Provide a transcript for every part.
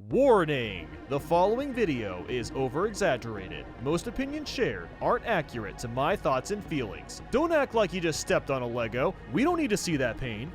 Warning! The following video is over-exaggerated. Most opinions shared aren't accurate to my thoughts and feelings. Don't act like you just stepped on a Lego. We don't need to see that pain.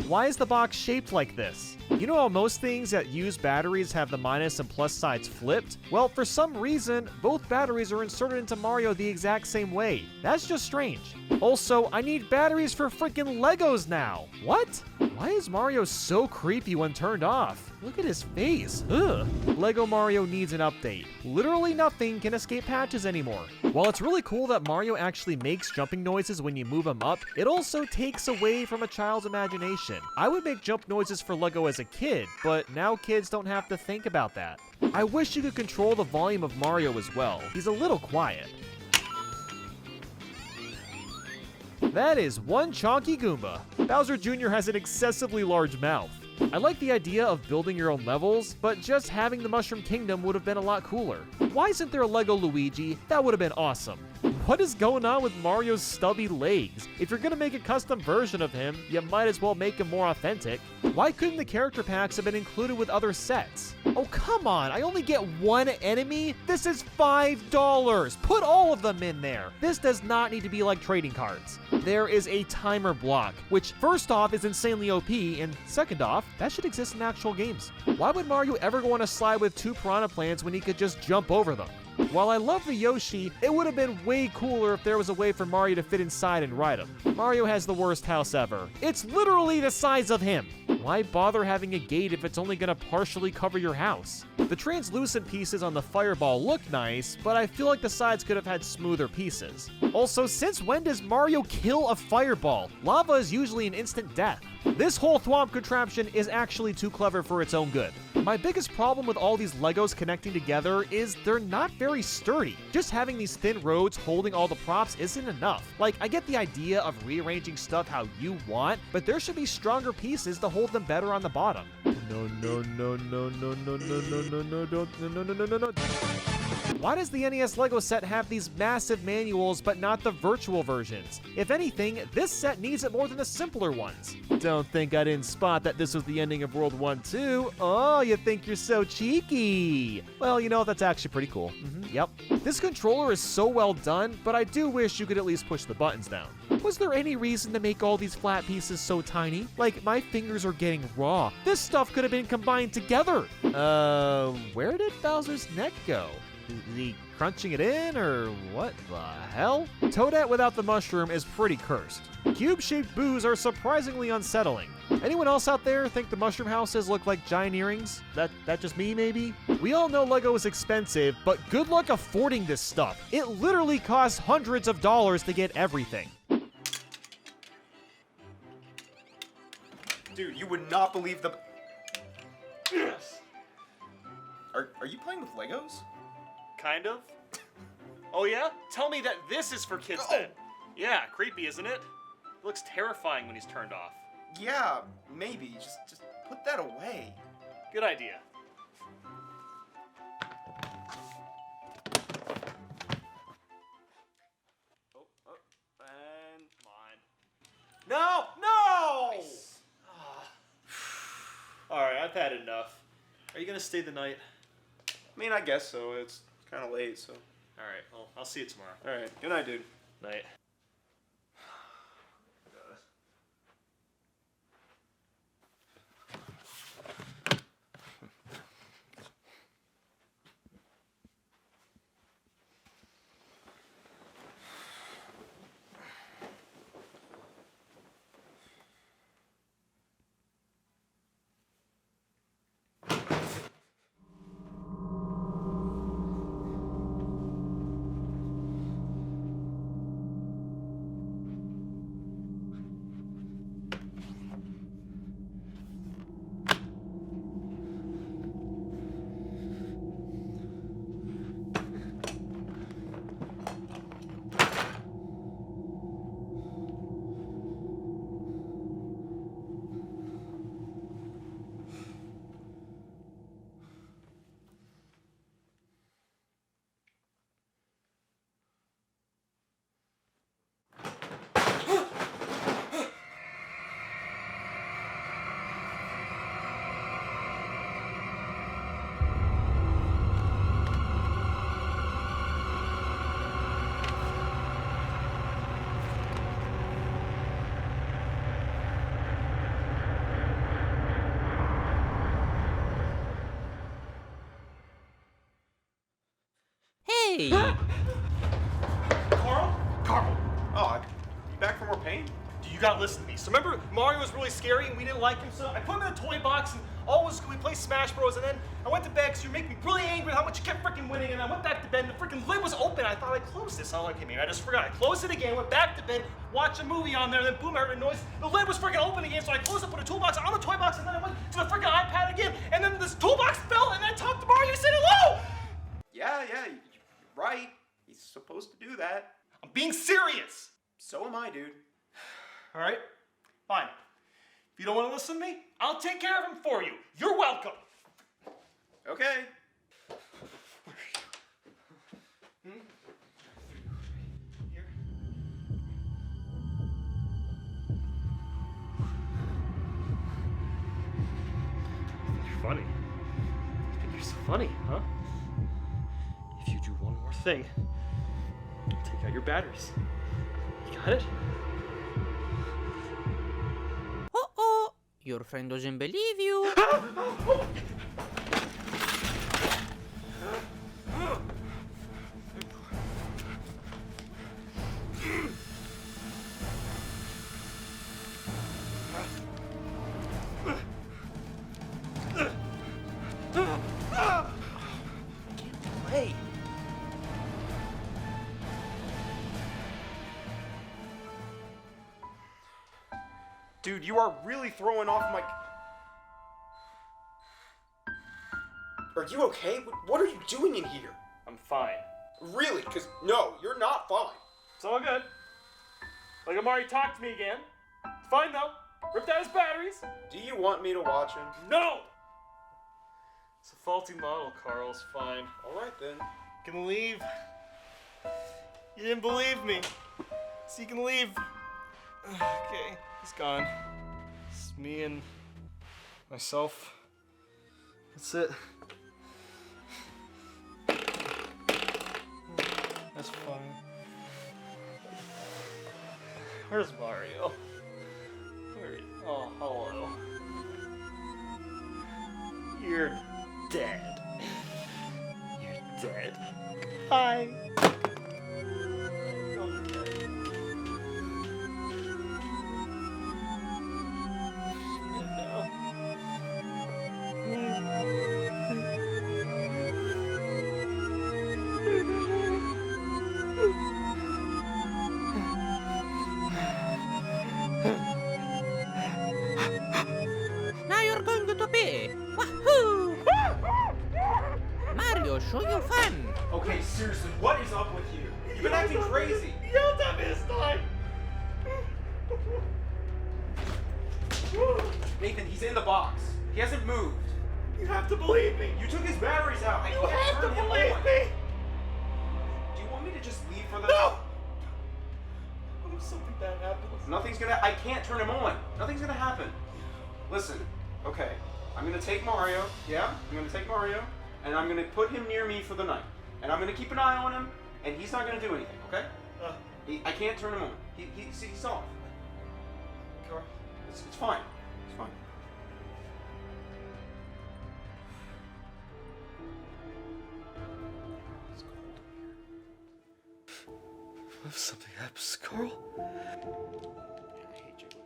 Why is the box shaped like this? You know how most things that use batteries have the minus and plus sides flipped? Well, for some reason, both batteries are inserted into Mario the exact same way. That's just strange. Also, I need batteries for freaking Legos now. What? Why is Mario so creepy when turned off? Look at his face. Ugh. Lego Mario needs an update. Literally nothing can escape patches anymore. While it's really cool that Mario actually makes jumping noises when you move him up, it also takes away from a child's imagination. I would make jump noises for Lego as a kid, but now kids don't have to think about that. I wish you could control the volume of Mario as well. He's a little quiet. That is one chonky Goomba. Bowser Jr. has an excessively large mouth. I like the idea of building your own levels, but just having the Mushroom Kingdom would have been a lot cooler. Why isn't there a Lego Luigi? That would have been awesome. What is going on with Mario's stubby legs? If you're gonna make a custom version of him, you might as well make him more authentic. Why couldn't the character packs have been included with other sets? Oh, come on, I only get one enemy? This is $5! Put all of them in there! This does not need to be like trading cards. There is a timer block, which first off is insanely OP, and second off, that should exist in actual games. Why would Mario ever go on a slide with two piranha plants when he could just jump over them? While I love the Yoshi, it would have been way cooler if there was a way for Mario to fit inside and ride him. Mario has the worst house ever. It's literally the size of him. Why bother having a gate if it's only gonna partially cover your house? The translucent pieces on the fireball look nice, but I feel like the sides could have had smoother pieces. Also, since when does Mario kill a fireball? Lava is usually an instant death. This whole thwomp contraption is actually too clever for its own good. My biggest problem with all these Legos connecting together is they're not very sturdy. Just having these thin roads holding all the props isn't enough. Like, I get the idea of rearranging stuff how you want, but there should be stronger pieces to hold them better on the bottom. No. Why does the NES Lego set have these massive manuals but not the virtual versions? If anything, this set needs it more than the simpler ones. Don't think I didn't spot that this was the ending of World 1 too. Oh, you think you're so cheeky. Well, you know, that's actually pretty cool. Yep. This controller is so well done, but I do wish you could at least push the buttons down. Was there any reason to make all these flat pieces so tiny? Like, my fingers are getting raw. This stuff could have been combined together. Where did Bowser's neck go? Is he crunching it in, or what the hell? Toadette without the mushroom is pretty cursed. Cube-shaped boos are surprisingly unsettling. Anyone else out there think the mushroom houses look like giant earrings? That just me, maybe? We all know Lego is expensive, but good luck affording this stuff. It literally costs hundreds of dollars to get everything. Dude, you would not believe the... Yes. Are you playing with Legos? Kind of. Oh yeah? Tell me that this is for kids then. Yeah, creepy, isn't it? It looks terrifying when he's turned off. Yeah, maybe. Just put that away. Good idea. And come on. No! Nice. Alright, I've had enough. Are you gonna stay the night? I mean, I guess so. It's kind of late, so... Alright, well, I'll see you tomorrow. Alright, good night, dude. Night. Hey! Carl? Carl! Oh, you back for more pain? You gotta listen to me. So remember, Mario was really scary and we didn't like him, so I put him in a toy box and all was we played Smash Bros. And then I went to bed because you were making me really angry at how much you kept freaking winning. And I went back to bed and the freaking lid was open. I thought I closed this. I'm like, okay, maybe I just forgot. I closed it again, went back to bed, watched a movie on there, and then boom, I heard a noise. The lid was freaking open again, so I closed it, put a toolbox on the toy box, and then I went to the freaking iPad again, and then this toolbox fell, and I talked to Mario and said hello! Yeah, you're right. He's supposed to do that. I'm being serious! So am I, dude. All right? Fine. If you don't want to listen to me, I'll take care of him for you. You're welcome. Okay. Here. You're funny. I think you're so funny, huh? If you do one more thing, I'll take out your batteries. You got it? Uh-oh! Your friend doesn't believe you. Hey! Dude, you are really throwing off my... Are you okay? What are you doing in here? I'm fine. Really? Because, no, you're not fine. It's all good. Like Amari talked to me again. It's fine though. Ripped out his batteries. Do you want me to watch him? No! It's a faulty model, Carl. It's fine. All right, then. You can leave. You didn't believe me. So you can leave. Okay, he's gone. It's me and myself. That's it. That's fine. Where's Mario? Oh, hello. You're dead. You're dead. Hi. Now you're going to pay. Wahoo! Mario, show your fun. Okay, seriously, what is up with you? You've been acting crazy. You yelled at me this time. Nathan, he's in the box. He hasn't moved. You have to believe me. You took his batteries out. I You can't have to turn him believe on. me. Do you want me to just leave for the... No. What if something bad happens? Nothing's gonna... I can't turn him on. Nothing's gonna happen. Listen, okay. I'm gonna take Mario. Yeah? I'm gonna take Mario. And I'm gonna put him near me for the night. And I'm gonna keep an eye on him. And he's not gonna do anything, okay? I can't turn him on. He's off. Carl. It's fine. It's fine. What if something happens, Carl? I hate Jigglypuff.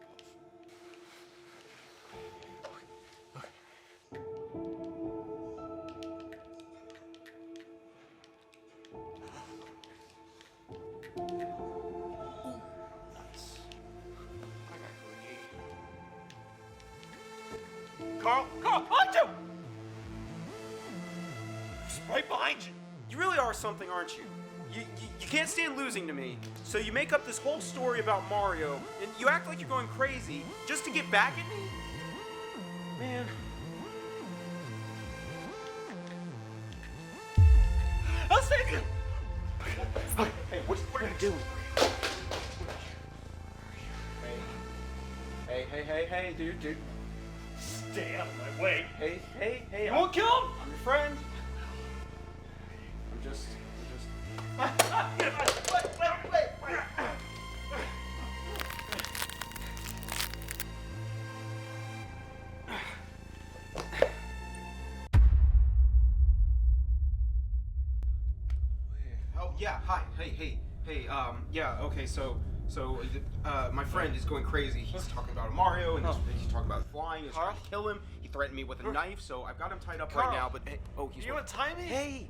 Carl, behind you! Just right behind you. You really are something, aren't you? You can't stand losing to me, so you make up this whole story about Mario, and you act like you're going crazy just to get back at me? Man. I'll save you. Hey, what are you doing? Hey, dude. Stay out of my way. Hey, You won't kill him? I'm your friend. I'm just... Wait. Yeah, hi, hey, yeah, okay, so, my friend is going crazy. He's talking about Mario, and he's talking about flying, he's trying to kill him. He threatened me with a knife, so I've got him tied up right now, but hey, he's... You wanna tie me? Hey,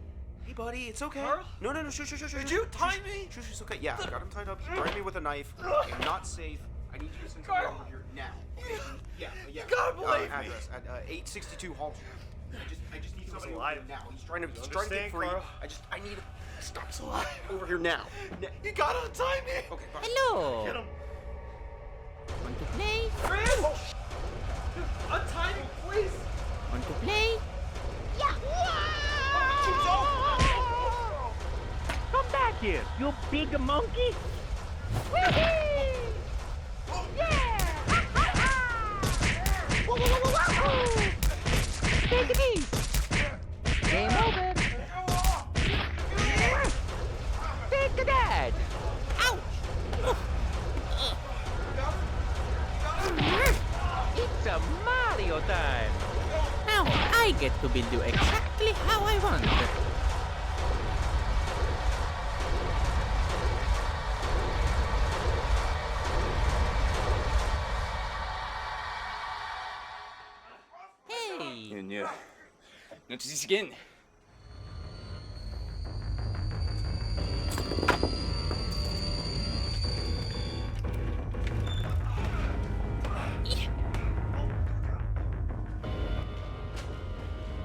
buddy, it's okay. Carl? No, shush. Did you tie me? Shush, it's okay. Yeah, I've got him tied up. He threatened me with a knife. I'm not safe. I need you to send somebody over here now. Okay? Yeah. You gotta believe me. Address at 862 Hall Street. I just need somebody over alive. here now. He's trying to get free. Carl? I need to stop over here now. You gotta untie me. Okay, bye. Hello. Get him. Want to play? Friend! Untie me, please. Want to play? Yeah. Come back here, you big monkey! Whee! Yeah! Take it easy! Game over! Take that! Ouch! It's a Mario time! Now I get to build you exactly how I want. Hey! And not to this again.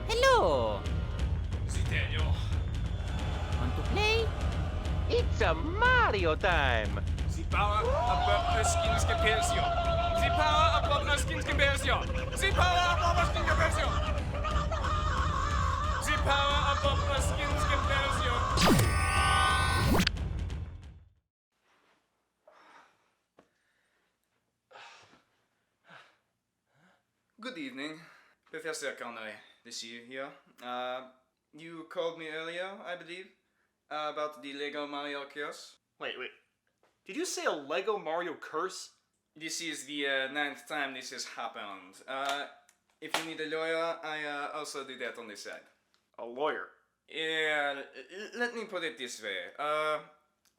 Hello! Nathaniel. Want to play? It's a Mario time! The power above Erskine's comparison. The power above Erskine's comparison. The power above Erskine's comparison. The power above Erskine's comparison. Good evening, Professor Conway. This year here. You called me earlier, I believe, about the Lego Mario curse. Wait. Did you say a Lego Mario curse? This is the 9th time this has happened. If you need a lawyer, I also do that on the side. A lawyer. Yeah, let me put it this way.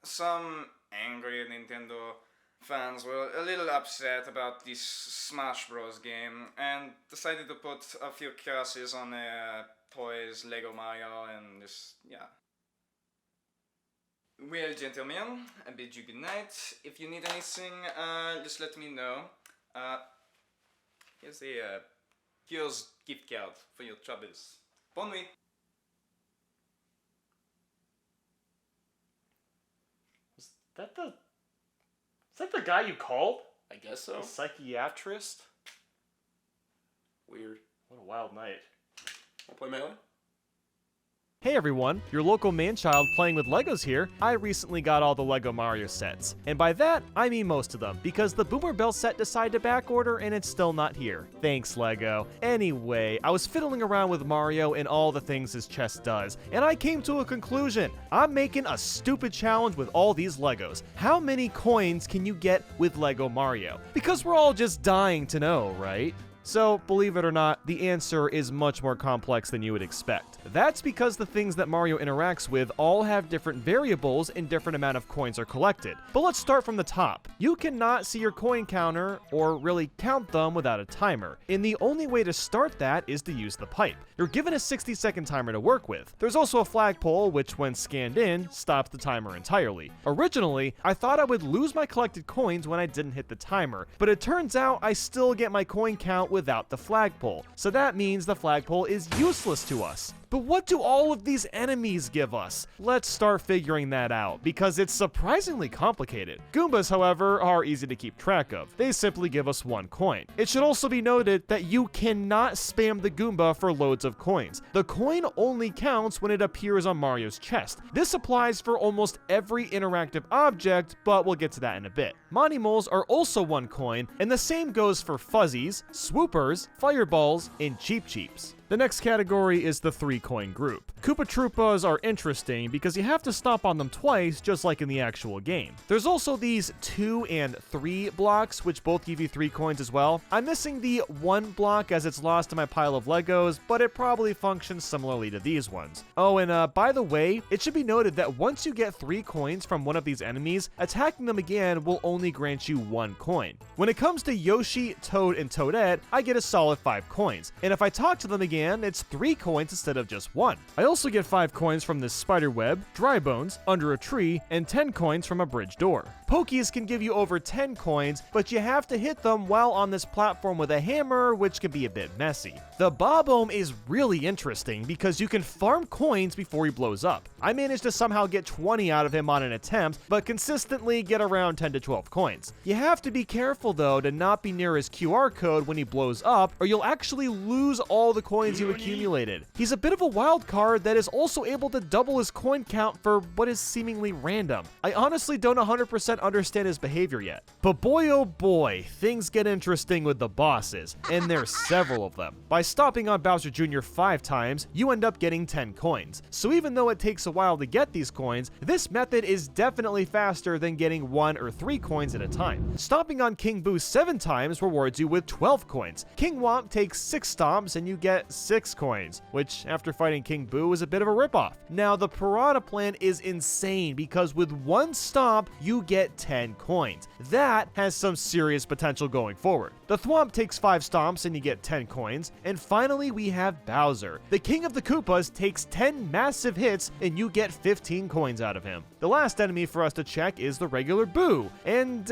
Some angry Nintendo fans were a little upset about this Smash Bros. Game and decided to put a few curses on toys, Lego Mario, and just, yeah. Well, gentlemen, I bid you good night. If you need anything, just let me know. Here's a Cures gift card for your troubles. Bonne nuit. Is that the guy you called? I guess so. A psychiatrist? Weird. What a wild night. I'll play Melee. Hey everyone, your local man-child playing with Legos here. I recently got all the Lego Mario sets. And by that, I mean most of them, because the Boomer Bell set decided to backorder and it's still not here. Thanks, Lego. Anyway, I was fiddling around with Mario and all the things his chest does, and I came to a conclusion. I'm making a stupid challenge with all these Legos. How many coins can you get with Lego Mario? Because we're all just dying to know, right? So, believe it or not, the answer is much more complex than you would expect. That's because the things that Mario interacts with all have different variables and different amount of coins are collected. But let's start from the top. You cannot see your coin counter, or really count them, without a timer. And the only way to start that is to use the pipe. You're given a 60-second timer to work with. There's also a flagpole, which when scanned in, stops the timer entirely. Originally, I thought I would lose my collected coins when I didn't hit the timer, but it turns out I still get my coin count without the flagpole, so that means the flagpole is useless to us. But what do all of these enemies give us? Let's start figuring that out, because it's surprisingly complicated. Goombas, however, are easy to keep track of. They simply give us 1 coin. It should also be noted that you cannot spam the Goomba for loads of coins. The coin only counts when it appears on Mario's chest. This applies for almost every interactive object, but we'll get to that in a bit. Monimoles are also 1 coin, and the same goes for fuzzies, swoopers, fireballs, and cheep cheeps. The next category is the 3 3-coin group. Koopa Troopas are interesting because you have to stomp on them twice, just like in the actual game. There's also these 2 and 3 blocks, which both give you 3 coins as well. I'm missing the 1 block as it's lost in my pile of Legos, but it probably functions similarly to these ones. Oh, and by the way, it should be noted that once you get 3 coins from one of these enemies, attacking them again will only grant you 1 coin. When it comes to Yoshi, Toad, and Toadette, I get a solid 5 coins, and if I talk to them again, it's 3 coins instead of just 1. I also get 5 coins from this spider web, dry bones, under a tree, and 10 coins from a bridge door. Pokies can give you over 10 coins, but you have to hit them while on this platform with a hammer, which can be a bit messy. The Bob-omb is really interesting because you can farm coins before he blows up. I managed to somehow get 20 out of him on an attempt, but consistently get around 10 to 12 coins. You have to be careful though to not be near his QR code when he blows up, or you'll actually lose all the coins you accumulated. He's a bit of a wild card that is also able to double his coin count for what is seemingly random. I honestly don't 100% understand his behavior yet. But boy oh boy, things get interesting with the bosses, and there's several of them. By stomping on Bowser Jr. 5 times, you end up getting 10 coins. So even though it takes a while to get these coins, this method is definitely faster than getting 1 or 3 coins at a time. Stomping on King Boo 7 times rewards you with 12 coins. King Womp takes 6 stomps and you get 6 coins, which after fighting King Boo is a bit of a ripoff. Now the Piranha Plant is insane because with 1 stomp, you get 10 coins. That has some serious potential going forward. The Thwomp takes 5 stomps and you get 10 coins. And finally we have Bowser. The King of the Koopas takes 10 massive hits and you get 15 coins out of him. The last enemy for us to check is the regular Boo. And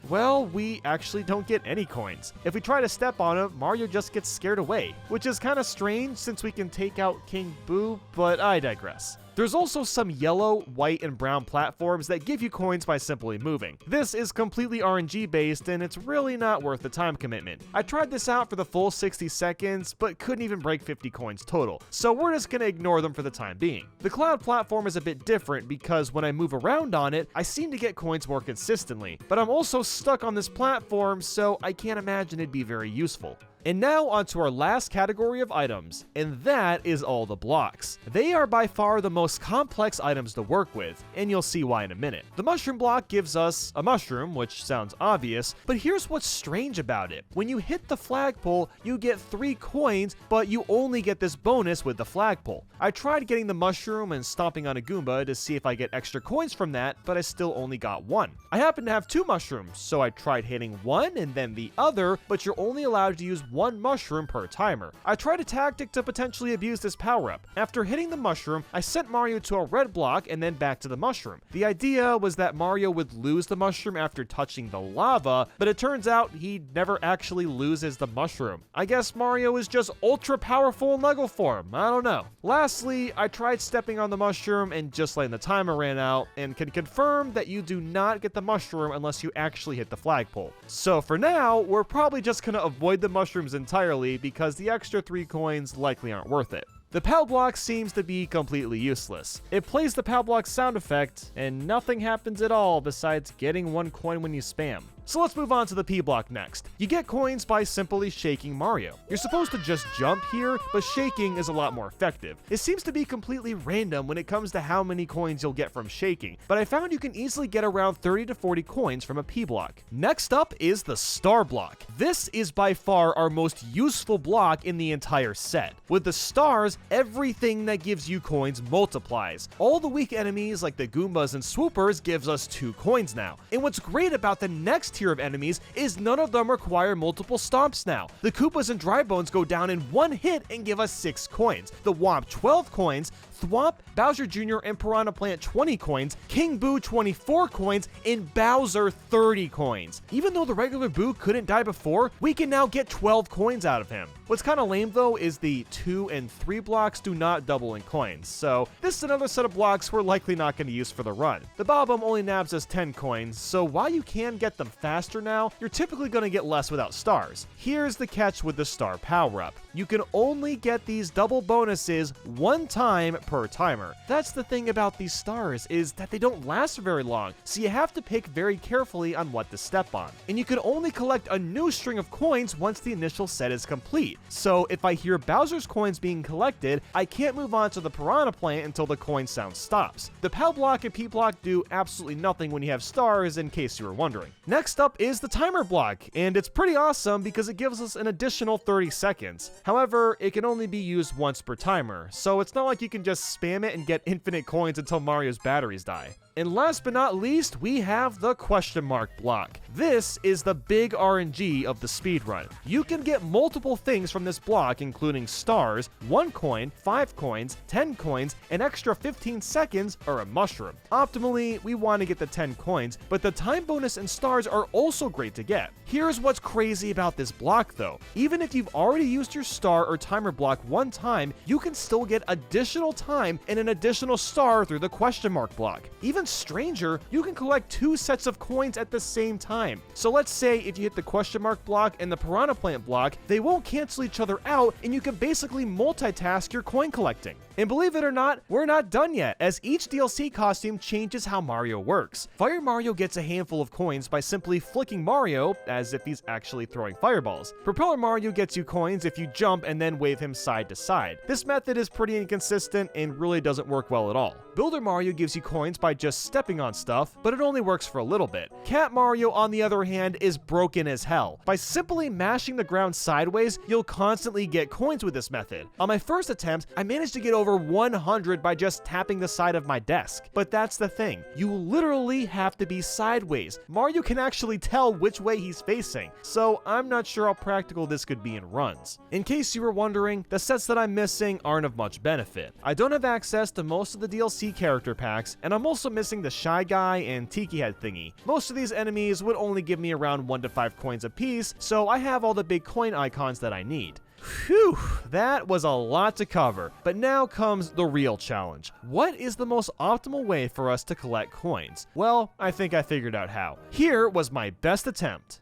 well, we actually don't get any coins. If we try to step on him, Mario just gets scared away, which is kind of strange since we can take out King Boo, but I digress. There's also some yellow, white, and brown platforms that give you coins by simply moving. This is completely RNG based and it's really not worth the time commitment. I tried this out for the full 60 seconds, but couldn't even break 50 coins total, so we're just gonna ignore them for the time being. The cloud platform is a bit different because when I move around on it, I seem to get coins more consistently, but I'm also stuck on this platform, so I can't imagine it'd be very useful. And now onto our last category of items, and that is all the blocks. They are by far the most complex items to work with, and you'll see why in a minute. The mushroom block gives us a mushroom, which sounds obvious, but here's what's strange about it. When you hit the flagpole, you get 3 coins, but you only get this bonus with the flagpole. I tried getting the mushroom and stomping on a Goomba to see if I get extra coins from that, but I still only got 1. I happen to have 2 mushrooms, so I tried hitting one and then the other, but you're only allowed to use 1 mushroom per timer. I tried a tactic to potentially abuse this power-up. After hitting the mushroom, I sent Mario to a red block and then back to the mushroom. The idea was that Mario would lose the mushroom after touching the lava, but it turns out he never actually loses the mushroom. I guess Mario is just ultra powerful in Lego form, I don't know. Lastly, I tried stepping on the mushroom and just letting the timer ran out, and can confirm that you do not get the mushroom unless you actually hit the flagpole. So for now, we're probably just gonna avoid the mushrooms entirely because the extra 3 coins likely aren't worth it. The POW block seems to be completely useless. It plays the POW block sound effect, and nothing happens at all besides getting 1 coin when you spam. So let's move on to the P block next. You get coins by simply shaking Mario. You're supposed to just jump here, but shaking is a lot more effective. It seems to be completely random when it comes to how many coins you'll get from shaking, but I found you can easily get around 30 to 40 coins from a P block. Next up is the star block. This is by far our most useful block in the entire set. With the stars, everything that gives you coins multiplies. All the weak enemies like the Goombas and Swoopers gives us 2 coins now. And what's great about the next tier of enemies is none of them require multiple stomps now. The Koopas and Dry Bones go down in 1 hit and give us 6 coins. The Womp 12 coins, Thwomp, Bowser Jr., and Piranha Plant 20 coins, King Boo 24 coins, and Bowser 30 coins. Even though the regular Boo couldn't die before, we can now get 12 coins out of him. What's kind of lame though is the 2 and 3 blocks do not double in coins, so this is another set of blocks we're likely not going to use for the run. The Bob-omb only nabs us 10 coins, so while you can get them faster now, you're typically going to get less without stars. Here's the catch with the star power-up. You can only get these double bonuses one time per timer. That's the thing about these stars, is that they don't last very long, so you have to pick very carefully on what to step on. And you can only collect a new string of coins once the initial set is complete. So if I hear Bowser's coins being collected, I can't move on to the Piranha Plant until the coin sound stops. The POW block and P block do absolutely nothing when you have stars, in case you were wondering. Next up is the timer block, and it's pretty awesome because it gives us an additional 30 seconds. However, it can only be used once per timer, so it's not like you can just spam it and get infinite coins until Mario's batteries die. And last but not least, we have the question mark block. This is the big RNG of the speedrun. You can get multiple things from this block, including stars, 1 coin, 5 coins, 10 coins, an extra 15 seconds, or a mushroom. Optimally, we want to get the 10 coins, but the time bonus and stars are also great to get. Here's what's crazy about this block though. Even if you've already used your star or timer block one time, you can still get additional time and an additional star through the question mark block. Even stranger, you can collect 2 sets of coins at the same time. So let's say if you hit the question mark block and the Piranha Plant block, they won't cancel each other out, and you can basically multitask your coin collecting. And believe it or not, we're not done yet, as each DLC costume changes how Mario works. Fire Mario gets a handful of coins by simply flicking Mario, as if he's actually throwing fireballs. Propeller Mario gets you coins if you jump and then wave him side to side. This method is pretty inconsistent and really doesn't work well at all. Builder Mario gives you coins by just stepping on stuff, but it only works for a little bit. Cat Mario, on the other hand, is broken as hell. By simply mashing the ground sideways, you'll constantly get coins with this method. On my first attempt, I managed to get over 100 by just tapping the side of my desk. But that's the thing, you literally have to be sideways. Mario can actually tell which way he's facing, so I'm not sure how practical this could be in runs. In case you were wondering, the sets that I'm missing aren't of much benefit. I don't have access to most of the DLC character packs, and I'm also missing the Shy Guy and Tiki Head thingy. Most of these enemies would only give me around 1 to 5 coins apiece, so I have all the big coin icons that I need. Phew, that was a lot to cover, but now comes the real challenge. What is the most optimal way for us to collect coins? Well, I think I figured out how. Here was my best attempt.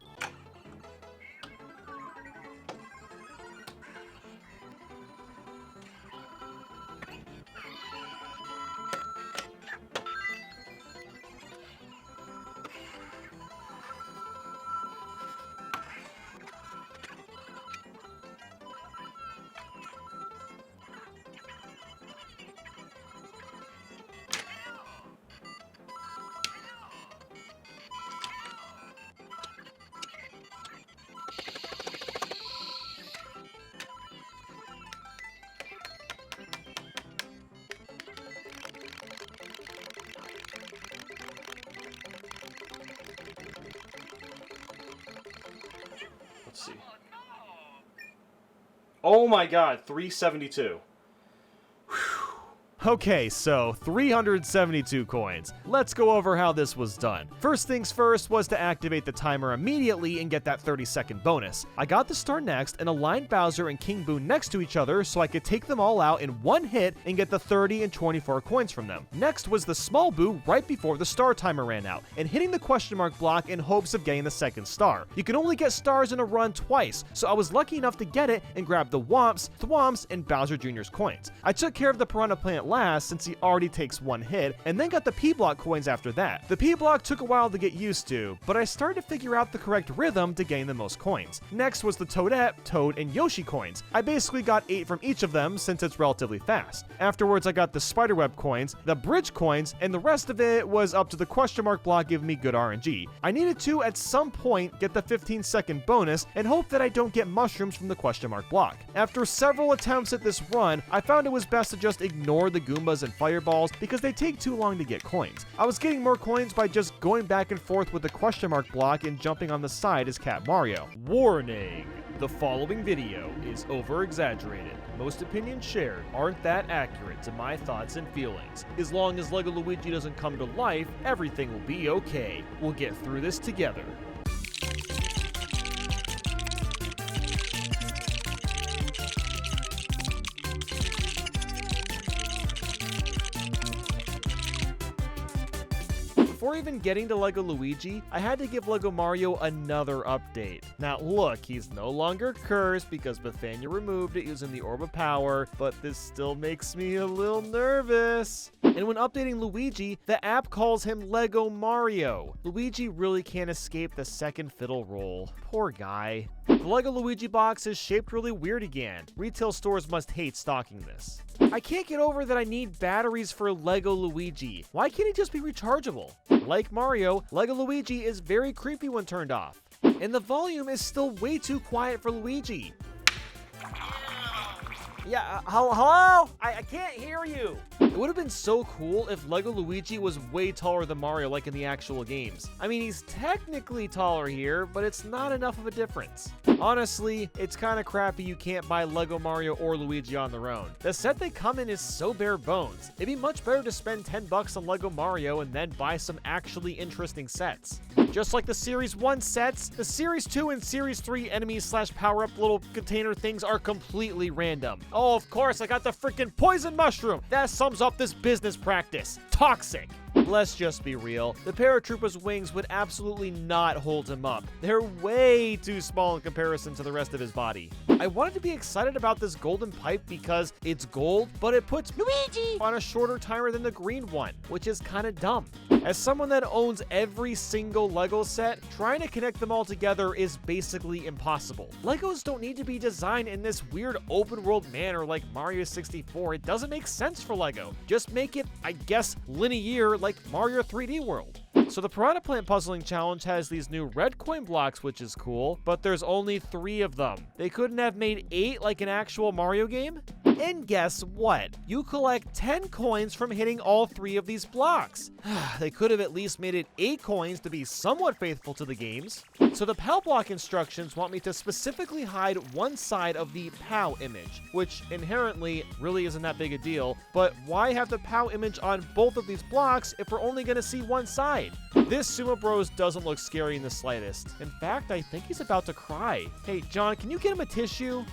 Let's see. Oh my god, 372. Okay, so 372 coins. Let's go over how this was done. First things first was to activate the timer immediately and get that 30-second bonus. I got the star next and aligned Bowser and King Boo next to each other so I could take them all out in one hit and get the 30 and 24 coins from them. Next was the small Boo right before the star timer ran out, and hitting the question mark block in hopes of getting the second star. You can only get stars in a run twice, so I was lucky enough to get it and grab the Whomps, Thwomps, and Bowser Jr.'s coins. I took care of the Piranha Plant last since he already takes one hit, and then got the P block coins after that. The P block took a while to get used to, but I started to figure out the correct rhythm to gain the most coins. Next was the Toadette, Toad, and Yoshi coins. I basically got 8 from each of them since it's relatively fast. Afterwards I got the Spiderweb coins, the Bridge coins, and the rest of it was up to the question mark block giving me good RNG. I needed to at some point get the 15-second bonus and hope that I don't get mushrooms from the question mark block. After several attempts at this run, I found it was best to just ignore the Goombas and fireballs because they take too long to get coins. I was getting more coins by just going back and forth with the question mark block and jumping on the side as Cat Mario. Warning! The following video is over-exaggerated. Most opinions shared aren't that accurate to my thoughts and feelings. As long as LEGO Luigi doesn't come to life, everything will be okay. We'll get through this together. Before even getting to LEGO Luigi, I had to give LEGO Mario another update. Now look, he's no longer cursed because Nathaniel removed it using the Orb of Power, but this still makes me a little nervous. And when updating Luigi, the app calls him LEGO Mario. Luigi really can't escape the second fiddle role. Poor guy. The LEGO Luigi box is shaped really weird again. Retail stores must hate stocking this. I can't get over that I need batteries for LEGO Luigi. Why can't he just be rechargeable? Like Mario, LEGO Luigi is very creepy when turned off. And the volume is still way too quiet for Luigi. Yeah, hello? I can't hear you. It would have been so cool if LEGO Luigi was way taller than Mario like in the actual games. I mean, he's technically taller here, but it's not enough of a difference. Honestly, it's kind of crappy you can't buy LEGO Mario or Luigi on their own. The set they come in is so bare bones. It'd be much better to spend $10 on LEGO Mario and then buy some actually interesting sets. Just like the Series 1 sets, the Series 2 and Series 3 enemies / power-up little container things are completely random. Oh, of course, I got the freaking poison mushroom. That sums up this business practice. Toxic. Let's just be real. The paratrooper's wings would absolutely not hold him up. They're way too small in comparison to the rest of his body. I wanted to be excited about this golden pipe because it's gold, but it puts Luigi on a shorter timer than the green one, which is kind of dumb. As someone that owns every single LEGO set, trying to connect them all together is basically impossible. LEGOs don't need to be designed in this weird open world manner like Mario 64. It doesn't make sense for LEGO. Just make it, I guess, linear like Mario 3D World. So the Piranha Plant Puzzling Challenge has these new red coin blocks, which is cool, but there's only 3 of them. They couldn't have made 8 like an actual Mario game? And guess what? You collect 10 coins from hitting all 3 of these blocks. They could have at least made it 8 coins to be somewhat faithful to the games. So the POW block instructions want me to specifically hide one side of the POW image, which inherently really isn't that big a deal, but why have the POW image on both of these blocks if we're only going to see one side? This Sumo Bros doesn't look scary in the slightest. In fact, I think he's about to cry. Hey, John, can you get him a tissue?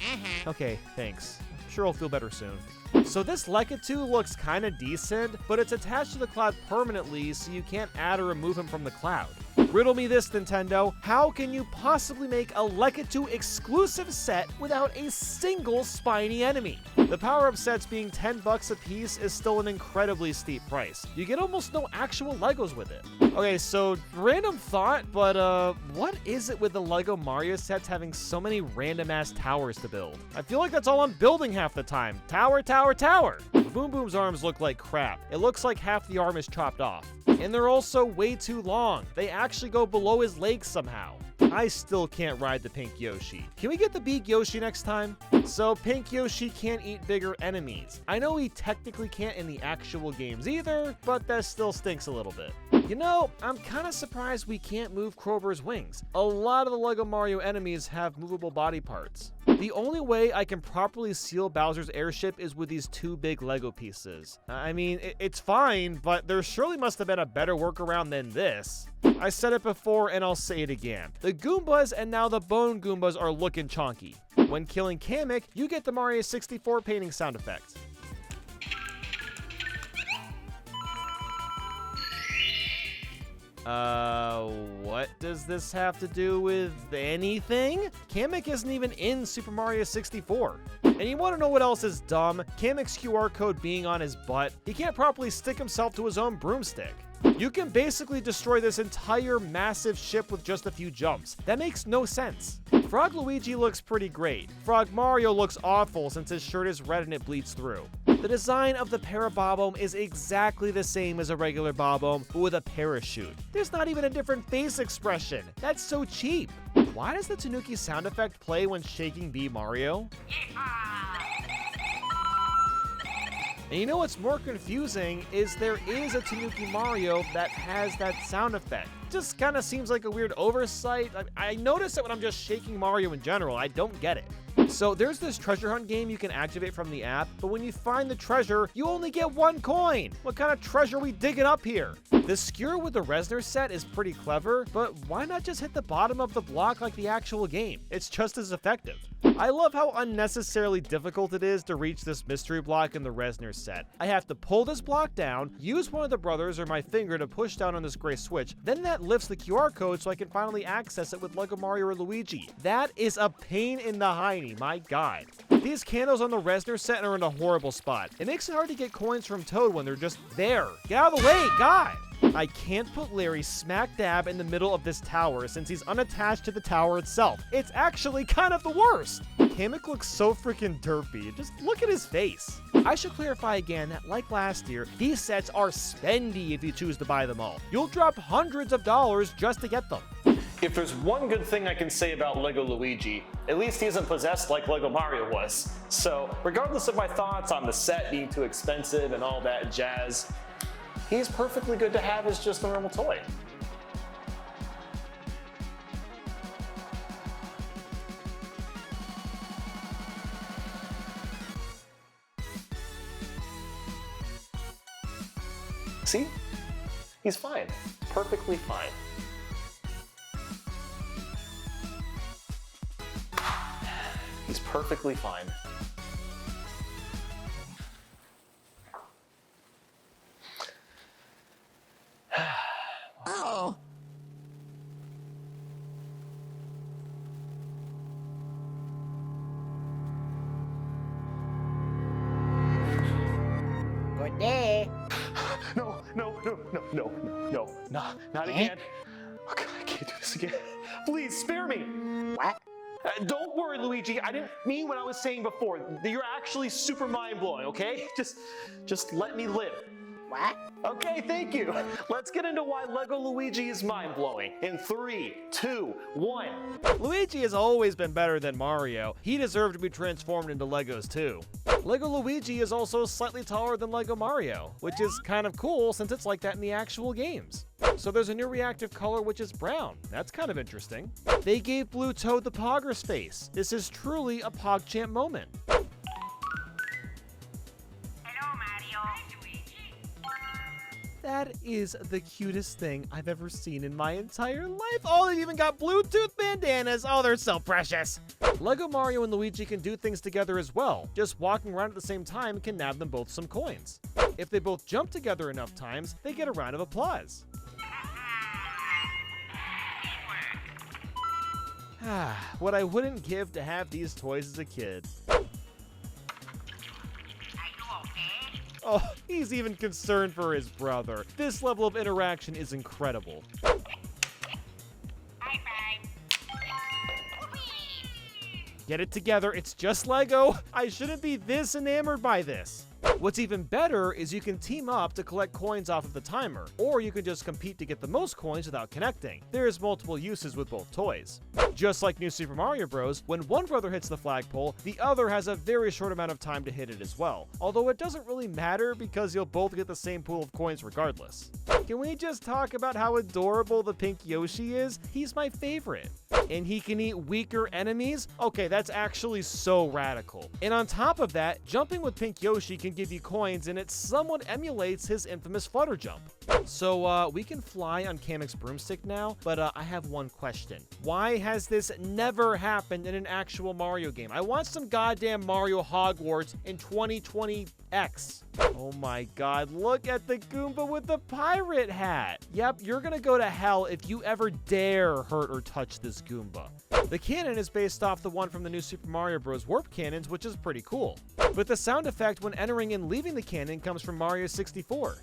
Okay, thanks. I'm sure he'll feel better soon. So this Lekatu looks kind of decent, but it's attached to the cloud permanently, so you can't add or remove him from the cloud. Riddle me this, Nintendo. How can you possibly make a Lekatu exclusive set without a single spiny enemy? The power-up sets being $10 a piece is still an incredibly steep price. You get almost no actual Legos with it. Okay, so random thought, but what is it with the LEGO Mario sets having so many random-ass towers to build? I feel like that's all I'm building half the time. Tower, tower, tower. Boom Boom's arms look like crap. It looks like half the arm is chopped off. And they're also way too long. They actually go below his legs somehow. I still can't ride the Pink Yoshi. Can we get the Big Yoshi next time? So Pink Yoshi can't eat bigger enemies. I know he technically can't in the actual games either, but that still stinks a little bit. You know, I'm kind of surprised we can't move Krober's wings. A lot of the LEGO Mario enemies have movable body parts. The only way I can properly seal Bowser's airship is with these 2 big Lego pieces. I mean, it's fine, but there surely must have been a better workaround than this. I said it before and I'll say it again. The Goombas and now the Bone Goombas are looking chonky. When killing Kamek, you get the Mario 64 painting sound effect. What does this have to do with anything? Kamek isn't even in Super Mario 64. And you want to know what else is dumb? Kamek's QR code being on his butt. He can't properly stick himself to his own broomstick. You can basically destroy this entire massive ship with just a few jumps. That makes no sense. Frog Luigi looks pretty great. Frog Mario looks awful since his shirt is red and it bleeds through. The design of the Para-Bob-omb is exactly the same as a regular Bob-omb, but with a parachute. There's not even a different face expression. That's so cheap. Why does the Tanuki sound effect play when shaking B Mario? And you know what's more confusing is there is a Tanuki Mario that has that sound effect. just kind of seems like a weird oversight. I notice it when I'm just shaking Mario in general. I don't get it. So there's this treasure hunt game you can activate from the app, but when you find the treasure, you only get 1 coin. What kind of treasure are we digging up here? The skewer with the Resner set is pretty clever, but why not just hit the bottom of the block like the actual game? It's just as effective. I love how unnecessarily difficult it is to reach this mystery block in the Resner set. I have to pull this block down, use one of the brothers or my finger to push down on this gray switch, then that lifts the QR code so I can finally access it with Lego Mario or Luigi. That is a pain in the hiney, my god. These candles on the Resner set are in a horrible spot. It makes it hard to get coins from Toad when they're just there. Get out of the way, god! I can't put Larry smack dab in the middle of this tower since he's unattached to the tower itself. It's actually kind of the worst. Kamek looks so freaking derpy. Just look at his face. I should clarify again that like last year, these sets are spendy if you choose to buy them all. You'll drop hundreds of dollars just to get them. If there's one good thing I can say about Lego Luigi, at least he isn't possessed like Lego Mario was. So, regardless of my thoughts on the set being too expensive and all that jazz, he's perfectly good to have as just a normal toy. See? He's fine. Perfectly fine. He's perfectly fine. Oh. Good day. No, not again. Okay, I can't do this again. Please, spare me. What? Don't worry, Luigi. I didn't mean what I was saying before. You're actually super mind-blowing, okay? Just let me live. What? Okay, thank you. Let's get into why Lego Luigi is mind-blowing. In 3, 2, 1. Luigi has always been better than Mario. He deserved to be transformed into Legos too. Lego Luigi is also slightly taller than Lego Mario, which is kind of cool since it's like that in the actual games. So there's a new reactive color which is brown. That's kind of interesting. They gave Blue Toad the Poggers face. This is truly a PogChamp moment. That is the cutest thing I've ever seen in my entire life. Oh, they even got Bluetooth bandanas. Oh, they're so precious. Lego Mario and Luigi can do things together as well. Just walking around at the same time can nab them both some coins. If they both jump together enough times, they get a round of applause. What I wouldn't give to have these toys as a kid. Oh, he's even concerned for his brother. This level of interaction is incredible. Get it together, it's just Lego. I shouldn't be this enamored by this. What's even better is you can team up to collect coins off of the timer, or you can just compete to get the most coins without connecting. There's multiple uses with both toys. Just like New Super Mario Bros., when one brother hits the flagpole, the other has a very short amount of time to hit it as well. Although it doesn't really matter because you'll both get the same pool of coins regardless. Can we just talk about how adorable the pink Yoshi is? He's my favorite. And he can eat weaker enemies? Okay, that's actually so radical. And on top of that, jumping with Pink Yoshi can give you coins, and it somewhat emulates his infamous flutter jump. So we can fly on Kamek's broomstick now, but I have one question. Why has this never happened in an actual Mario game? I want some goddamn Mario Hogwarts in 2020X. Oh my god, look at the Goomba with the pirate hat. Yep, you're gonna go to hell if you ever dare hurt or touch this Goomba. The cannon is based off the one from the new Super Mario Bros. Warp cannons, which is pretty cool. But the sound effect when entering and leaving the cannon comes from Mario 64.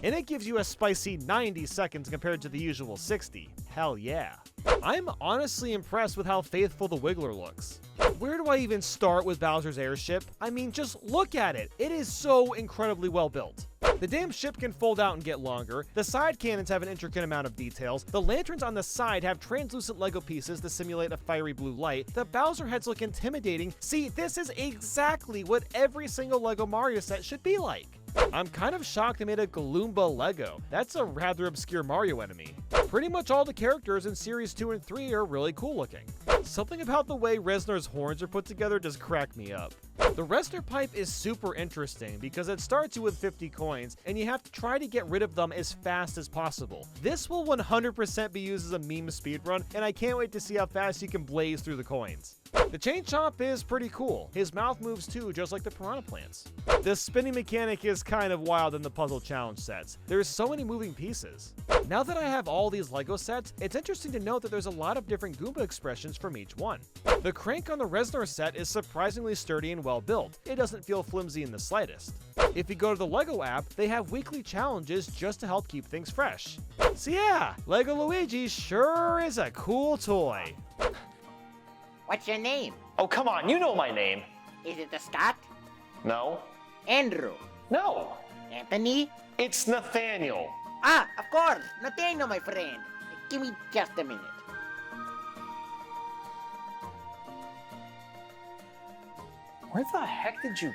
And it gives you a spicy 90 seconds compared to the usual 60. Hell yeah. I'm honestly impressed with how faithful the Wiggler looks. Where do I even start with Bowser's airship? I mean, just look at it. It is so incredibly well built. The damn ship can fold out and get longer, the side cannons have an intricate amount of details, the lanterns on the side have translucent Lego pieces to simulate a fiery blue light, the Bowser heads look intimidating. See, this is exactly what every single Lego Mario set should be like. I'm kind of shocked they made a Gloomba Lego. That's a rather obscure Mario enemy. Pretty much all the characters in Series 2 and 3 are really cool looking. Something about the way Reznar's horns are put together just cracked me up. The Reznor pipe is super interesting because it starts you with 50 coins and you have to try to get rid of them as fast as possible. This will 100% be used as a meme speedrun, and I can't wait to see how fast you can blaze through the coins. The chain chomp is pretty cool. His mouth moves too, just like the piranha plants. The spinning mechanic is kind of wild in the puzzle challenge sets. There's so many moving pieces. Now that I have all these Lego sets, it's interesting to note that there's a lot of different Goomba expressions from each one. The crank on the Reznor set is surprisingly sturdy and well built. It doesn't feel flimsy in the slightest. If you go to the Lego app, they have weekly challenges just to help keep things fresh. So yeah, Lego Luigi sure is a cool toy. What's your name? Oh, come on, you know my name. Is it Scott? No. Andrew? No. Anthony? It's Nathaniel. Ah, of course, Nathaniel, my friend. Give me just a minute. Where the heck did you...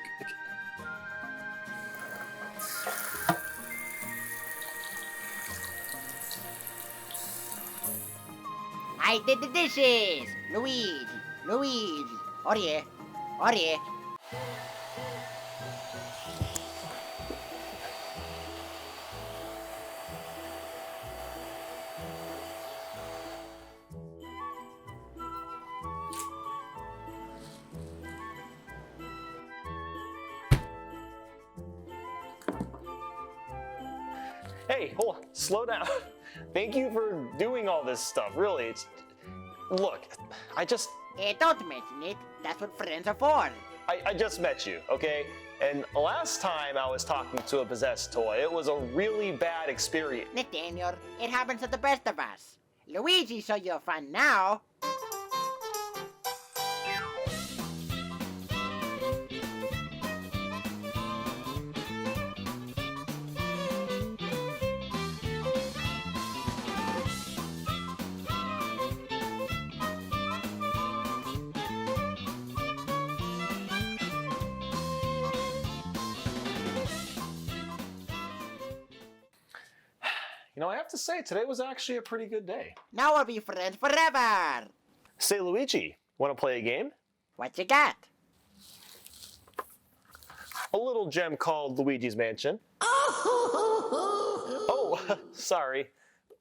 I did the dishes! Luigi! Luigi! Orie! Orie! Hey, hold on, slow down. Thank you for doing all this stuff, really. It's... Look, Don't mention it. That's what friends are for. I just met you, okay? And last time I was talking to a possessed toy, it was a really bad experience. Nathaniel, it happens to the best of us. Luigi, so you're fun now. You know, I have to say, today was actually a pretty good day. Now we'll be friends forever. Say, Luigi, want to play a game? What you got? A little gem called Luigi's Mansion. Oh, sorry.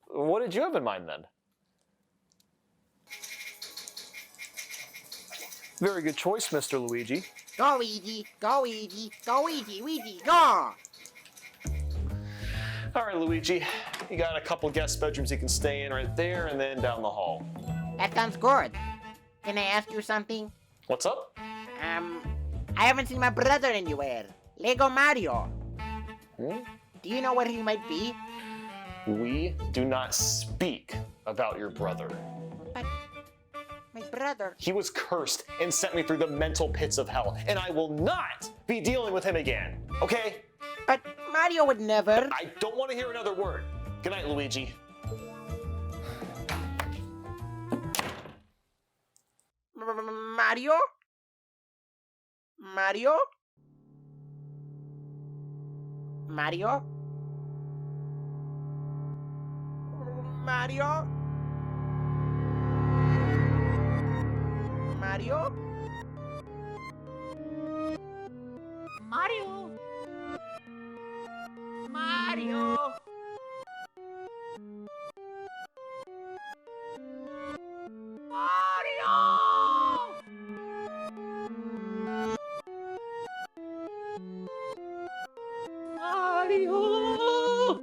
What did you have in mind then? Very good choice, Mr. Luigi. Go, Luigi. Go, Luigi. Go, Luigi. Luigi, go. All right, Luigi. You got a couple guest bedrooms you can stay in right there and then down the hall. That sounds good. Can I ask you something? What's up? I haven't seen my brother anywhere. Lego Mario. Hmm? Do you know where he might be? We do not speak about your brother. But my brother... He was cursed and sent me through the mental pits of hell, and I will not be dealing with him again, okay? But Mario would never... I don't want to hear another word. Good night, Luigi. Mario? Mario? Mario? Mario? Mario? Mario? Mario?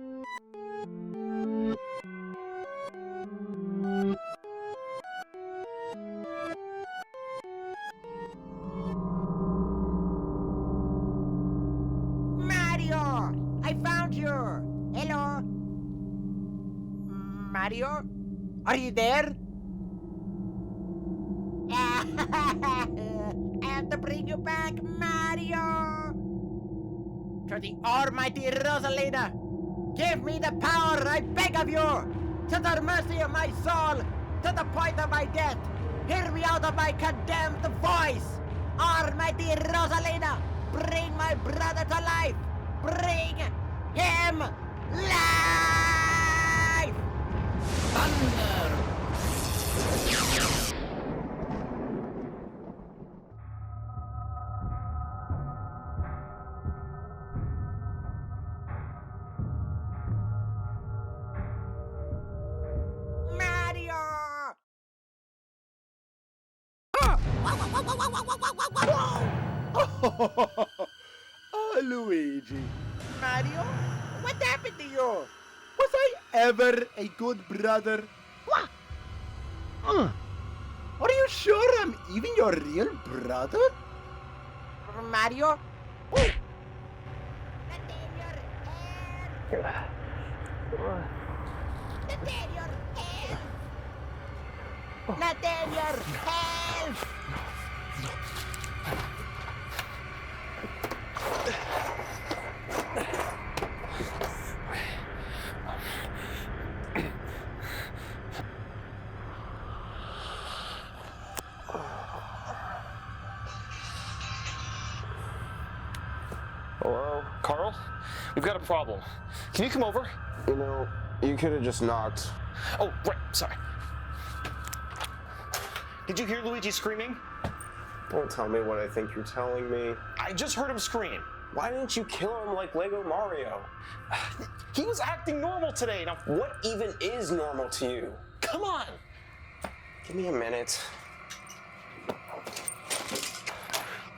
Mario! I found you! Hello? Mario? Are you there? I have to bring you back, Mario! To the almighty Rosalina! Give me the power, I beg of you! To the mercy of my soul! To the point of my death! Hear me out of my condemned voice! Almighty Rosalina! Bring my brother to life! Bring him life! Thunder! Mario! Luigi. Mario? What happened to you? Was I ever a good brother? What? Are you sure I'm even your real brother? Mario? Nathaniel, help! Nathaniel, help! Nathaniel, help! Hello? Carl? We've got a problem. Can you come over? You know, you could have just knocked. Oh, right, sorry. Did you hear Luigi screaming? Don't tell me what I think you're telling me. I just heard him scream. Why didn't you kill him like Lego Mario? He was acting normal today. Now, What even is normal to you? come on. Give me a minute.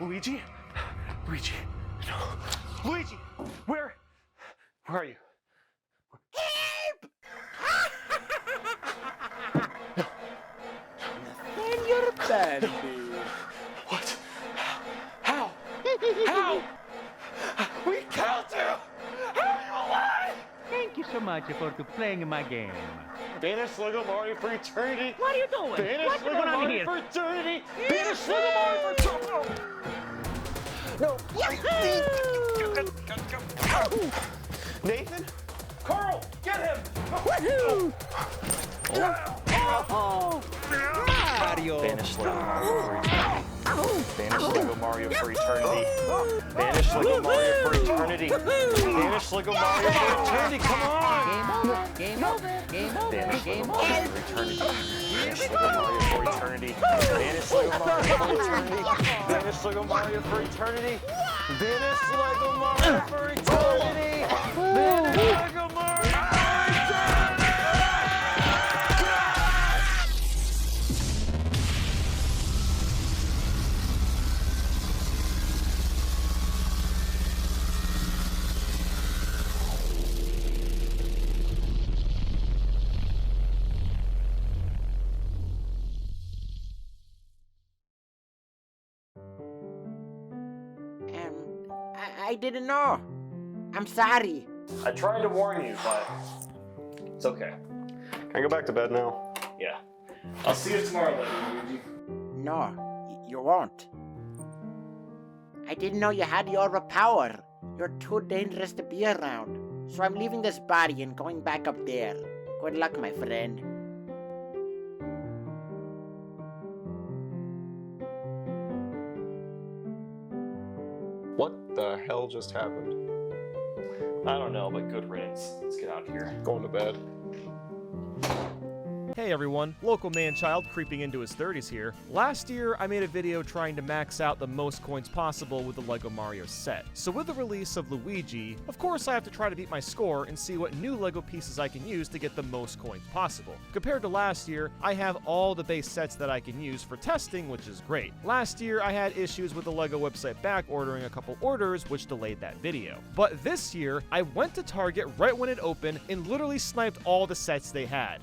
Luigi? Luigi. No. Luigi! Where are you? Nathaniel Bandy. What? How? How? We killed you! How are you alive? Thank you so much for playing my game. Banish Lego Mario for eternity! What are you doing? Banish What's Lego going on Mario here? for eternity! Banish Lego Mario for eternity! No! Nathan? Carl, get him! Woohoo! Oh, Mario! Banish Lego Mario for eternity. Banish Lego Mario for eternity. Banish Lego Mario for eternity. Banish Lego Mario for eternity. Come on! Game over! Game over! Banish Lego Game Mario over! for eternity. Banish Lego Mario for eternity. Banish Lego Mario for eternity. Banish Lego Mario for eternity. Banish Lego Mario for eternity. Banish Lego Mario for eternity. I didn't know. I'm sorry. I tried to warn you, but it's okay. Can I go back to bed now? Yeah. I'll see you tomorrow, Luigi. No, you won't. I didn't know you had your power. You're too dangerous to be around. So I'm leaving this body and going back up there. Good luck, my friend. What the hell just happened? I don't know, but good riddance. Let's get out of here. Going to bed. Hey everyone, local man-child creeping into his 30s here. Last year, I made a video trying to max out the most coins possible with the LEGO Mario set. So with the release of Luigi, of course I have to try to beat my score and see what new LEGO pieces I can use to get the most coins possible. Compared to last year, I have all the base sets that I can use for testing, which is great. Last year, I had issues with the LEGO website back ordering a couple orders, which delayed that video. But this year, I went to Target right when it opened and literally sniped all the sets they had.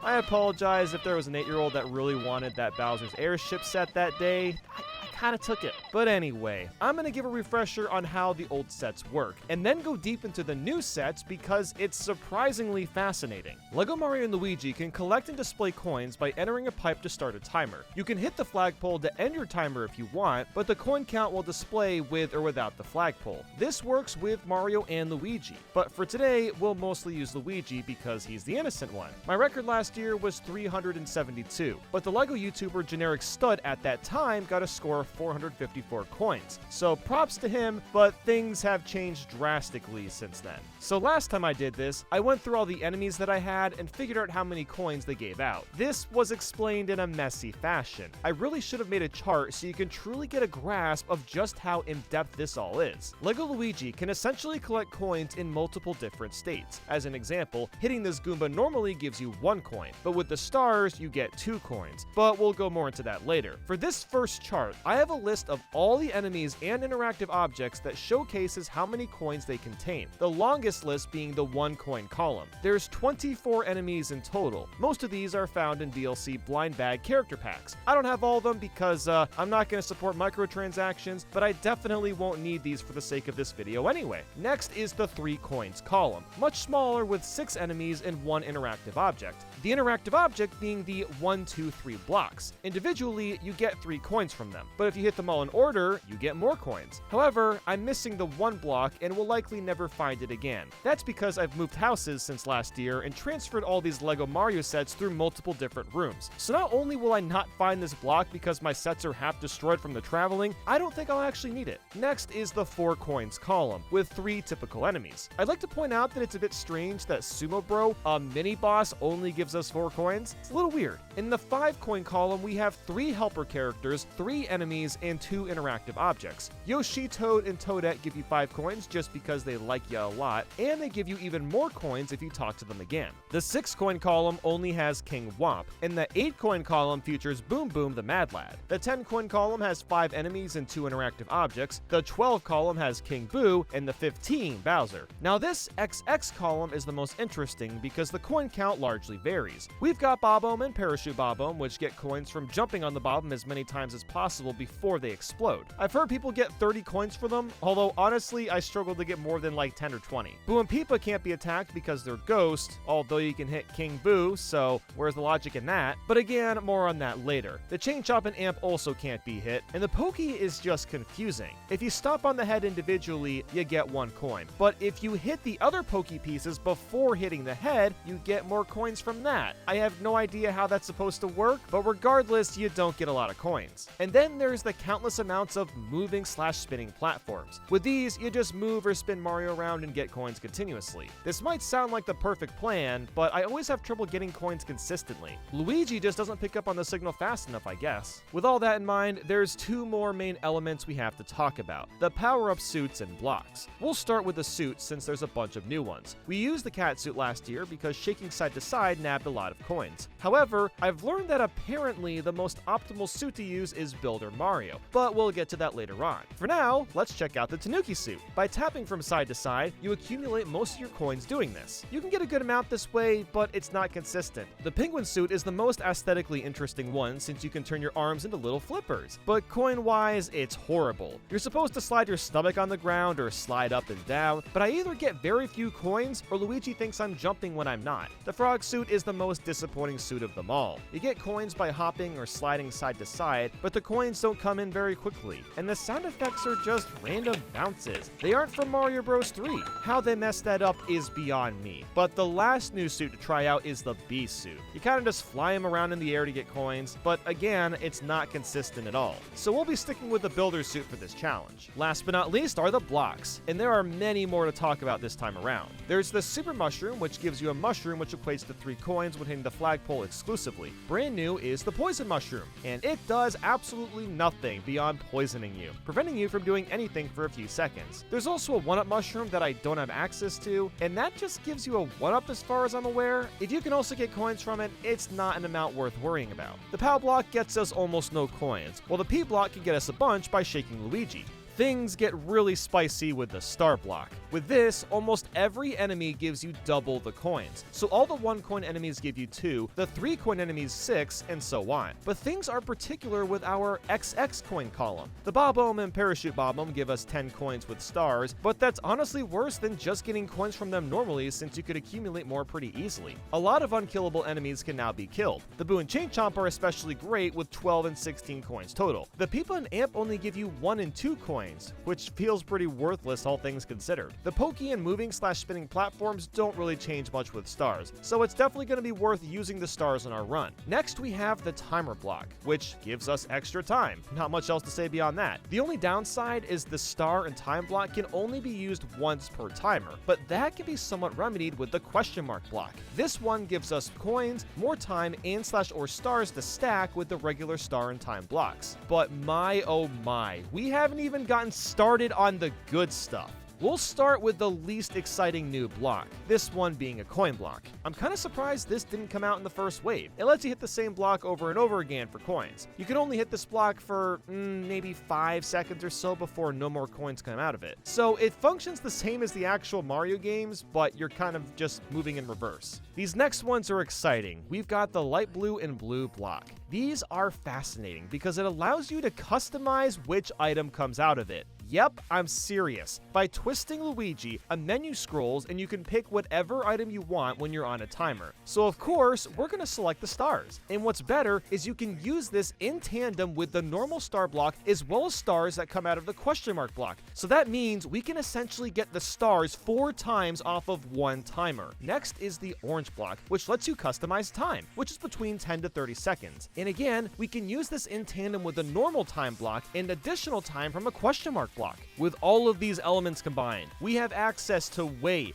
I apologize if there was an 8-year-old that really wanted that Bowser's Airship set that day. I kind of took it. But anyway, I'm going to give a refresher on how the old sets work, and then go deep into the new sets because it's surprisingly fascinating. LEGO Mario and Luigi can collect and display coins by entering a pipe to start a timer. You can hit the flagpole to end your timer if you want, but the coin count will display with or without the flagpole. This works with Mario and Luigi, but for today, we'll mostly use Luigi because he's the innocent one. My record last year was 372, but the LEGO YouTuber Generic Stud at that time got a score for 454 coins. So props to him, but things have changed drastically since then. So last time I did this, I went through all the enemies that I had and figured out how many coins they gave out. This was explained in a messy fashion. I really should have made a chart so you can truly get a grasp of just how in-depth this all is. LEGO Luigi can essentially collect coins in multiple different states. As an example, hitting this Goomba normally gives you 1 coin, but with the stars you get 2 coins, but we'll go more into that later. For this first chart, I have a list of all the enemies and interactive objects that showcases how many coins they contain, the longest list being the 1 coin column. There's 24 enemies in total. Most of these are found in DLC blind bag character packs. I don't have all of them because I'm not going to support microtransactions, but I definitely won't need these for the sake of this video anyway. Next is the 3 coins column, much smaller with 6 enemies and 1 interactive object. The interactive object being the 1, 2, 3 blocks. Individually, you get 3 coins from them, but if you hit them all in order, you get more coins. However, I'm missing the 1 block and will likely never find it again. That's because I've moved houses since last year and transferred all these LEGO Mario sets through multiple different rooms. So not only will I not find this block because my sets are half destroyed from the traveling, I don't think I'll actually need it. Next is the 4 coins column, with 3 typical enemies. I'd like to point out that it's a bit strange that Sumo Bro, a mini boss, only gives us 4 coins. It's a little weird. In the 5 coin column, we have 3 helper characters, 3 enemies, and 2 interactive objects. Yoshi, Toad, and Toadette give you 5 coins just because they like you a lot, and they give you even more coins if you talk to them again. The 6 coin column only has King Womp, and the 8 coin column features Boom Boom the Mad Lad. The 10 coin column has 5 enemies and 2 interactive objects. The 12 column has King Boo, and the 15 Bowser. Now this XX column is the most interesting because the coin count largely varies. We've got Bob-omb and Parachute Bob-omb, which get coins from jumping on the Bob-omb as many times as possible before they explode. I've heard people get 30 coins for them, although honestly I struggle to get more than like 10 or 20. Boo and Peepa can't be attacked because they're ghosts, although you can hit King Boo, so where's the logic in that? But again, more on that later. The Chain Chomp and Amp also can't be hit, and the Pokey is just confusing. If you stop on the head individually, you get 1 coin, but if you hit the other Pokey pieces before hitting the head, you get more coins from that. I have no idea how that's supposed to work, but regardless, you don't get a lot of coins. And then there's the countless amounts of moving/spinning platforms. With these, you just move or spin Mario around and get coins continuously. This might sound like the perfect plan, but I always have trouble getting coins consistently. Luigi just doesn't pick up on the signal fast enough, I guess. With all that in mind, there's 2 more main elements we have to talk about: the power-up suits and blocks. We'll start with the suits since there's a bunch of new ones. We used the cat suit last year because shaking side to side nabbed a lot of coins. However, I've learned that apparently the most optimal suit to use is Builder Mario, but we'll get to that later on. For now, let's check out the Tanuki suit. By tapping from side to side, you accumulate most of your coins doing this. You can get a good amount this way, but it's not consistent. The penguin suit is the most aesthetically interesting one since you can turn your arms into little flippers, but coin-wise, it's horrible. You're supposed to slide your stomach on the ground or slide up and down, but I either get very few coins or Luigi thinks I'm jumping when I'm not. The frog suit is the most disappointing suit of them all. You get coins by hopping or sliding side to side, but the coins don't come in very quickly, and the sound effects are just random bounces. They aren't from Mario Bros. 3. How they messed that up is beyond me. But the last new suit to try out is the Bee suit. You kind of just fly him around in the air to get coins, but again, it's not consistent at all. So we'll be sticking with the builder suit for this challenge. Last but not least are the blocks, and there are many more to talk about this time around. There's the Super Mushroom, which gives you a mushroom which equates to 3 coins when hitting the flagpole exclusively. Brand new is the Poison Mushroom, and it does absolutely nothing beyond poisoning you, preventing you from doing anything for a few seconds. There's also a 1-up mushroom that I don't have access to, and that just gives you a 1-up as far as I'm aware. If you can also get coins from it, it's not an amount worth worrying about. The POW block gets us almost no coins, while the P block can get us a bunch by shaking Luigi. Things get really spicy with the star block. With this, almost every enemy gives you double the coins. So all the 1 coin enemies give you 2, the 3 coin enemies 6, and so on. But things are particular with our XX coin column. The Bob-omb and Parachute Bob-omb give us 10 coins with stars, but that's honestly worse than just getting coins from them normally since you could accumulate more pretty easily. A lot of unkillable enemies can now be killed. The Boo and Chain Chomp are especially great with 12 and 16 coins total. The Peepa and Amp only give you 1 and 2 coins, coins, which feels pretty worthless all things considered. The pokey and moving/spinning platforms don't really change much with stars, so it's definitely going to be worth using the stars on our run. Next, we have the timer block, which gives us extra time. Not much else to say beyond that. The only downside is the star and time block can only be used once per timer, but that can be somewhat remedied with the question mark block. This one gives us coins, more time, and/or stars to stack with the regular star and time blocks. But my oh my, we haven't even gotten started on the good stuff. We'll start with the least exciting new block, this one being a coin block. I'm kind of surprised this didn't come out in the first wave. It lets you hit the same block over and over again for coins. You can only hit this block for maybe 5 seconds or so before no more coins come out of it. So it functions the same as the actual Mario games, but you're kind of just moving in reverse. These next ones are exciting. We've got the light blue and blue block. These are fascinating because it allows you to customize which item comes out of it. Yep, I'm serious. By twisting Luigi, a menu scrolls and you can pick whatever item you want when you're on a timer. So of course, we're gonna select the stars. And what's better is you can use this in tandem with the normal star block as well as stars that come out of the question mark block. So that means we can essentially get the stars 4 times off of one timer. Next is the orange block, which lets you customize time, which is between 10 to 30 seconds. And again, we can use this in tandem with the normal time block and additional time from a question mark block. With all of these elements combined, we have access to way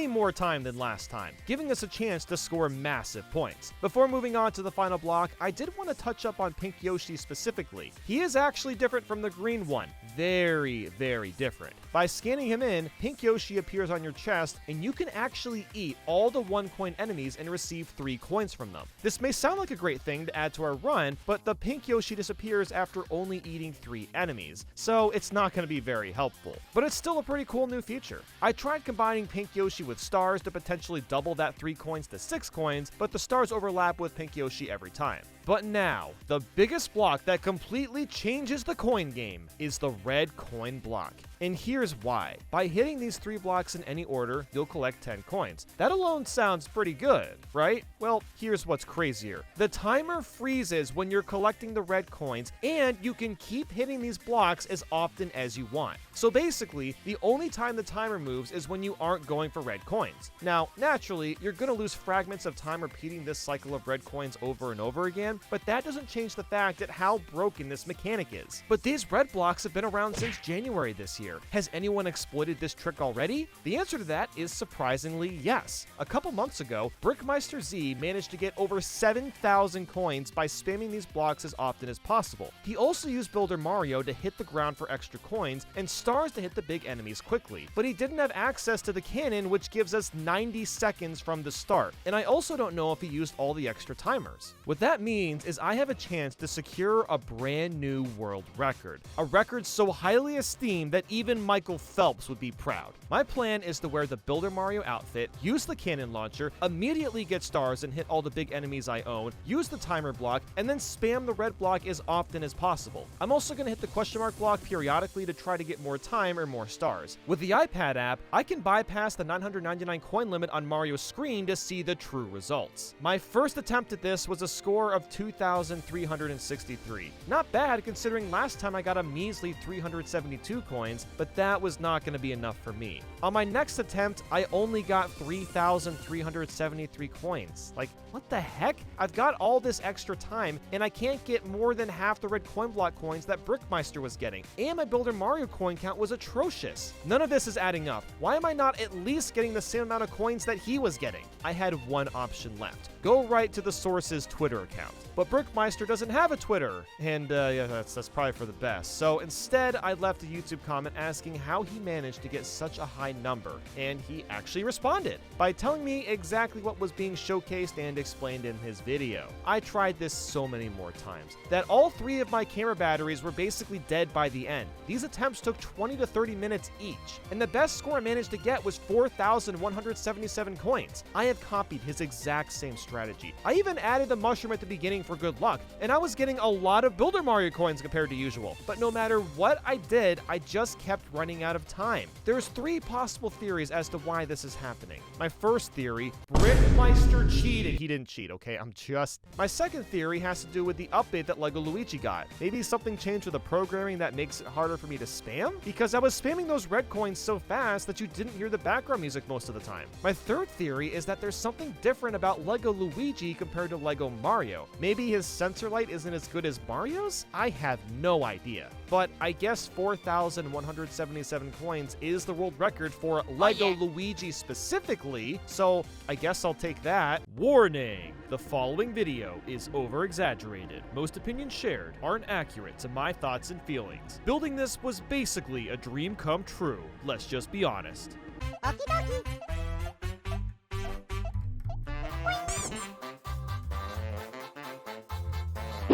more time than last time, giving us a chance to score massive points. Before moving on to the final block, I did want to touch up on Pink Yoshi specifically. He is actually different from the green one. Very different. By scanning him in, Pink Yoshi appears on your chest, and you can actually eat all the 1-coin enemies and receive 3 coins from them. This may sound like a great thing to add to our run, but the Pink Yoshi disappears after only eating 3 enemies, so it's not going to be very helpful. But it's still a pretty cool new feature. I tried combining Pink Yoshi with stars to potentially double that 3 coins to 6 coins, but the stars overlap with Pink Yoshi every time. But now, the biggest block that completely changes the coin game is the red coin block. And here's why. By hitting these 3 blocks in any order, you'll collect 10 coins. That alone sounds pretty good, right? Well, here's what's crazier. The timer freezes when you're collecting the red coins, and you can keep hitting these blocks as often as you want. So basically, the only time the timer moves is when you aren't going for red coins. Now, naturally, you're gonna lose fragments of time repeating this cycle of red coins over and over again, but that doesn't change the fact at how broken this mechanic is. But these red blocks have been around since January this year. Has anyone exploited this trick already? The answer to that is surprisingly yes. A couple months ago, Brickmeister Z managed to get over 7,000 coins by spamming these blocks as often as possible. He also used Builder Mario to hit the ground for extra coins and stars to hit the big enemies quickly. But he didn't have access to the cannon, which gives us 90 seconds from the start. And I also don't know if he used all the extra timers. What that means is I have a chance to secure a brand new world record. A record so highly esteemed that even Michael Phelps would be proud. My plan is to wear the Builder Mario outfit, use the cannon launcher, immediately get stars and hit all the big enemies I own, use the timer block, and then spam the red block as often as possible. I'm also going to hit the question mark block periodically to try to get more time or more stars. With the iPad app, I can bypass the 999 coin limit on Mario's screen to see the true results. My first attempt at this was a score of 2,363. Not bad considering last time I got a measly 372 coins, but that was not going to be enough for me. On my next attempt, I only got 3,373 coins. Like, what the heck? I've got all this extra time, and I can't get more than half the red coin block coins that Brickmeister was getting, and my Builder Mario coin count was atrocious. None of this is adding up. Why am I not at least getting the same amount of coins that he was getting? I had one option left. Go right to the source's Twitter account. But Brickmeister doesn't have a Twitter, and yeah, that's probably for the best. So instead, I left a YouTube comment asking how he managed to get such a high number, and he actually responded by telling me exactly what was being showcased and explained in his video. I tried this so many more times that all 3 of my camera batteries were basically dead by the end. These attempts took 20 to 30 minutes each, and the best score I managed to get was 4,177 coins. I have copied his exact same strategy. I even added the mushroom at the beginning scanning for good luck, and I was getting a lot of Builder Mario coins compared to usual. But no matter what I did, I just kept running out of time. There's 3 possible theories as to why this is happening. My first theory, Brickmeister cheated. He didn't cheat, okay? My second theory has to do with the update that LEGO Luigi got. Maybe something changed with the programming that makes it harder for me to spam? Because I was spamming those red coins so fast that you didn't hear the background music most of the time. My third theory is that there's something different about LEGO Luigi compared to LEGO Mario. Maybe his sensor light isn't as good as Mario's? I have no idea. But I guess 4,177 coins is the world record for LEGO Luigi specifically, so I guess I'll take that. Warning! The following video is over-exaggerated. Most opinions shared aren't accurate to my thoughts and feelings. Building this was basically a dream come true. Let's just be honest. Okie dokie.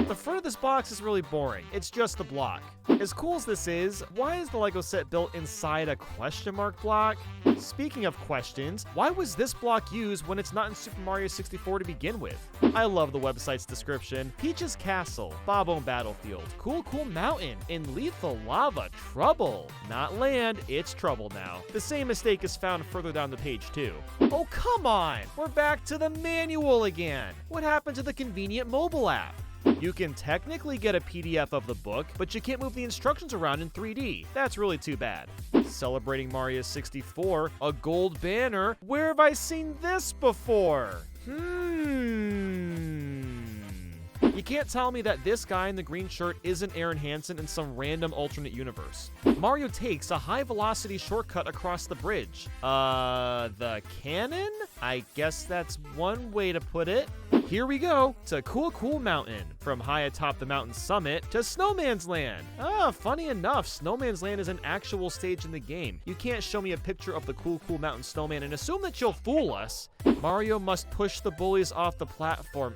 The front of this box is really boring. It's just a block. As cool as this is, why is the LEGO set built inside a question mark block? Speaking of questions, why was this block used when it's not in Super Mario 64 to begin with? I love the website's description. Peach's Castle, Bob-Omb Battlefield, Cool Mountain, in Lethal Lava, Trouble. Not land, it's trouble now. The same mistake is found further down the page too. Oh, come on! We're back to the manual again! What happened to the convenient mobile app? You can technically get a PDF of the book, but you can't move the instructions around in 3D. That's really too bad. Celebrating Mario 64, a gold banner. Where have I seen this before? You can't tell me that this guy in the green shirt isn't Aaron Hansen in some random alternate universe. Mario takes a high-velocity shortcut across the bridge. The cannon? I guess that's one way to put it. Here we go to Cool Mountain. From high atop the mountain summit to Snowman's Land. Funny enough, Snowman's Land is an actual stage in the game. You can't show me a picture of the Cool Mountain snowman and assume that you'll fool us. Mario must push the bullies off the platform.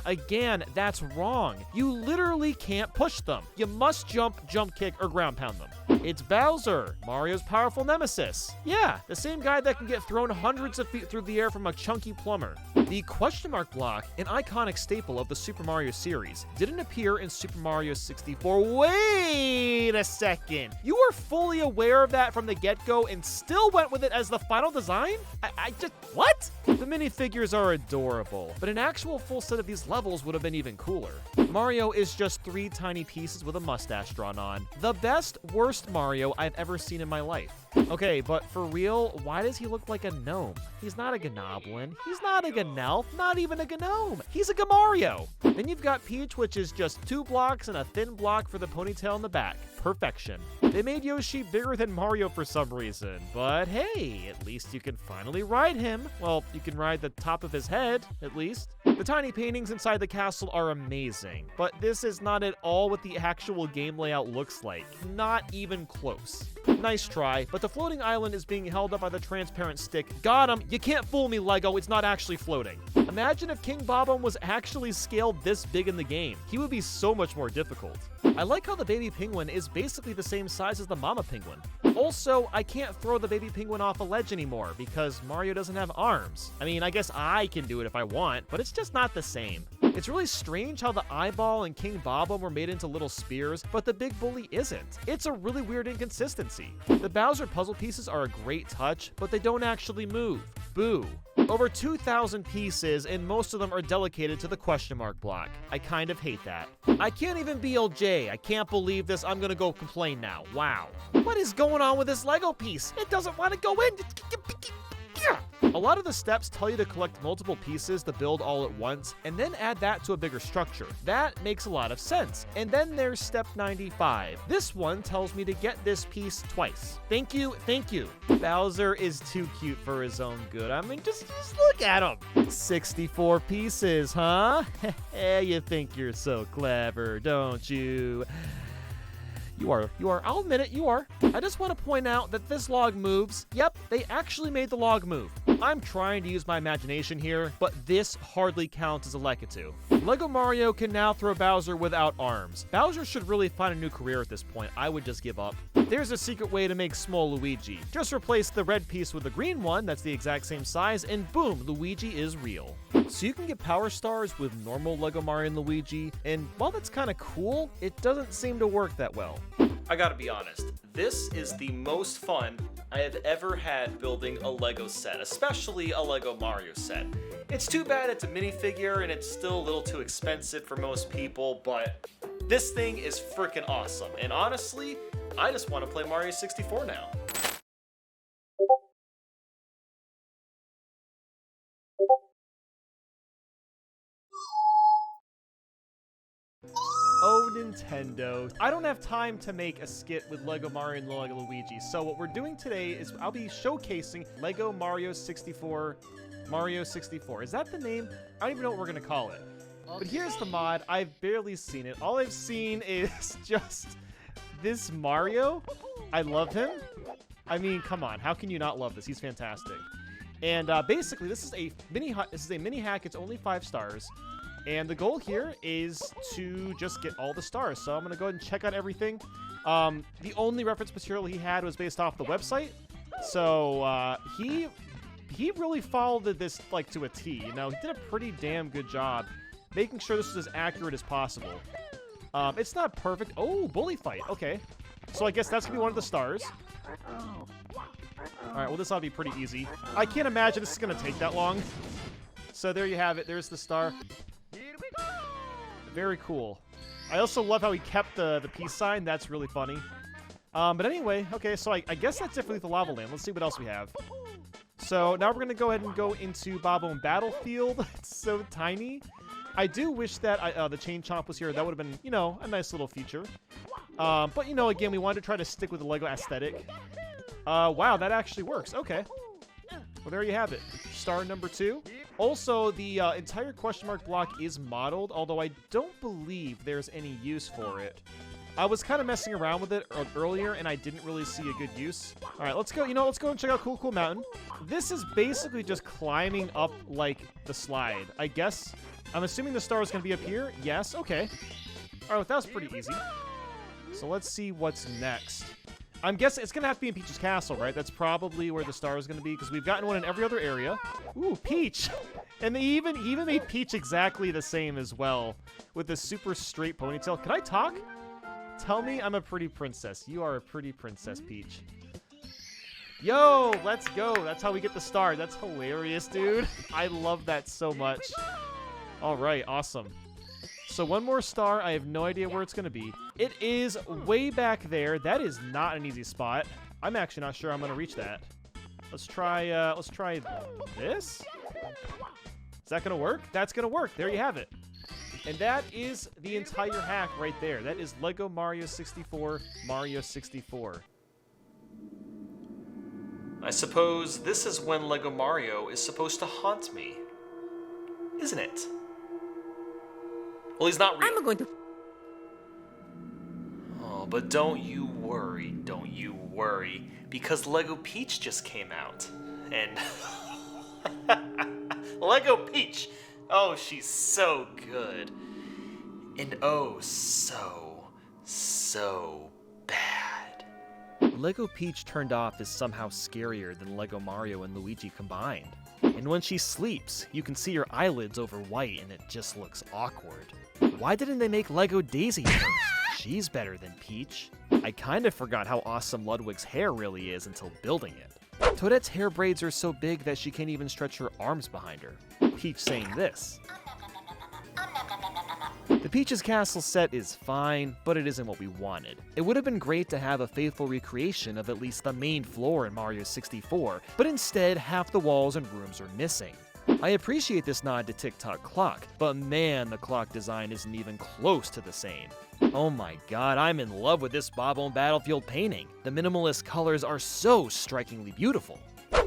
Again, that's wrong. You literally can't push them. You must jump kick, or ground pound them. It's Bowser, Mario's powerful nemesis. Yeah, the same guy that can get thrown hundreds of feet through the air from a chunky plumber. The question mark block, an iconic staple of the Super Mario series, didn't appear in Super Mario 64. Wait a second. You were fully aware of that from the get-go and still went with it as the final design? What? The minifigures are adorable, but an actual full set of these levels would have been even cooler. Mario is just 3 tiny pieces with a mustache drawn on. The best, worst Mario I've ever seen in my life. Okay, but for real, why does he look like a gnome? He's not a Gnoblin. He's not a Gnelf, not even a Gnome. He's a Gamario. Then you've got Peach, which is just 2 blocks and a thin block for the ponytail in the back. Perfection. They made Yoshi bigger than Mario for some reason, but hey, at least you can finally ride him. Well, you can ride the top of his head, at least. The tiny paintings inside the castle are amazing, but this is not at all what the actual game layout looks like. Not even close. Nice try, but the floating island is being held up by the transparent stick. Got him! You can't fool me, LEGO, it's not actually floating. Imagine if King Bob-Omb was actually scaled this big in the game. He would be so much more difficult. I like how the baby penguin is basically the same size as the mama penguin. Also, I can't throw the baby penguin off a ledge anymore because Mario doesn't have arms. I mean, I guess I can do it if I want, but it's just not the same. It's really strange how the eyeball and King Bob-Omb were made into little spears, but the big bully isn't. It's a really weird inconsistency. The Bowser puzzle pieces are a great touch, but they don't actually move. Boo. Over 2,000 pieces, and most of them are delegated to the question mark block. I kind of hate that. I can't even BLJ. I can't believe this. I'm gonna go complain now. Wow. What is going on with this Lego piece? It doesn't want to go in. A lot of the steps tell you to collect multiple pieces to build all at once, and then add that to a bigger structure. That makes a lot of sense. And then there's step 95. This one tells me to get this piece twice. Thank you, thank you. Bowser is too cute for his own good. I mean, just look at him. 64 pieces, huh? You think you're so clever, don't you? You are. I'll admit it, you are. I just want to point out that this log moves. Yep, they actually made the log move. I'm trying to use my imagination here, but this hardly counts as a Lekatu. Lego Mario can now throw Bowser without arms. Bowser should really find a new career at this point. I would just give up. There's a secret way to make small Luigi. Just replace the red piece with the green one that's the exact same size, and boom, Luigi is real. So you can get power stars with normal Lego Mario and Luigi, and while that's kind of cool, it doesn't seem to work that well. I gotta be honest, this is the most fun I have ever had building a Lego set, especially a Lego Mario set. It's too bad it's a minifigure and it's still a little too expensive for most people, but this thing is freaking awesome. And honestly, I just want to play Mario 64 now. Oh, Nintendo. I don't have time to make a skit with Lego Mario and Lego Luigi, so what we're doing today is I'll be showcasing Lego Mario 64. Mario 64. Is that the name? I don't even know what we're gonna call it. But here's the mod. I've barely seen it. All I've seen is just this Mario. I love him. I mean, come on. How can you not love this? He's fantastic. And basically, this is a mini hack. It's only 5 stars. And the goal here is to just get all the stars. So I'm going to go ahead and check out everything. The only reference material he had was based off the website. So he really followed this like to a T. You know, he did a pretty damn good job making sure this was as accurate as possible. It's not perfect. Oh, bully fight. Okay. So I guess that's going to be one of the stars. All right, well, this ought to be pretty easy. I can't imagine this is going to take that long. So there you have it. There's the star. Very cool. I also love how he kept the peace sign. That's really funny. But anyway, okay, so I guess that's it for the Lava Land. Let's see what else we have. So now we're going to go ahead and go into Bob-Omb Battlefield. It's so tiny. I do wish that the Chain Chomp was here. That would have been, you know, a nice little feature. But, you know, again, we wanted to try to stick with the Lego aesthetic. Wow, that actually works. Okay. Well, there you have it. Star number 2. Also, the entire question mark block is modeled, although I don't believe there's any use for it. I was kind of messing around with it earlier, and I didn't really see a good use. All right, let's go. You know, let's go and check out Cool Cool Mountain. This is basically just climbing up, like, the slide. I guess. I'm assuming the star is going to be up here. Yes, okay. All right, well, that was pretty easy. So let's see what's next. I'm guessing it's going to have to be in Peach's castle, right? That's probably where the star is going to be, because we've gotten one in every other area. Ooh, Peach! And they even made Peach exactly the same as well, with the super straight ponytail. Can I talk? Tell me I'm a pretty princess. You are a pretty princess, Peach. Yo, let's go. That's how we get the star. That's hilarious, dude. I love that so much. All right, awesome. So one more star. I have no idea where it's going to be. It is way back there. That is not an easy spot. I'm actually not sure I'm going to reach that. Let's try this. Is that going to work? That's going to work. There you have it. And that is the entire hack right there. That is Lego Mario 64, Mario 64. I suppose this is when Lego Mario is supposed to haunt me. Isn't it? Well, he's not real. I'm going to... Oh, but don't you worry, because Lego Peach just came out. And... Lego Peach! Oh, she's so good. And oh, so bad. Lego Peach turned off is somehow scarier than Lego Mario and Luigi combined. And when she sleeps, you can see her eyelids over white and it just looks awkward. Why didn't they make Lego Daisy first? She's better than Peach. I kind of forgot how awesome Ludwig's hair really is until building it. Toadette's hair braids are so big that she can't even stretch her arms behind her. Peach saying this. The Peach's Castle set is fine, but it isn't what we wanted. It would have been great to have a faithful recreation of at least the main floor in Mario 64, but instead half the walls and rooms are missing. I appreciate this nod to Tick-Tock Clock, but man, the clock design isn't even close to the same. Oh my god, I'm in love with this Bob-Omb Battlefield painting. The minimalist colors are so strikingly beautiful.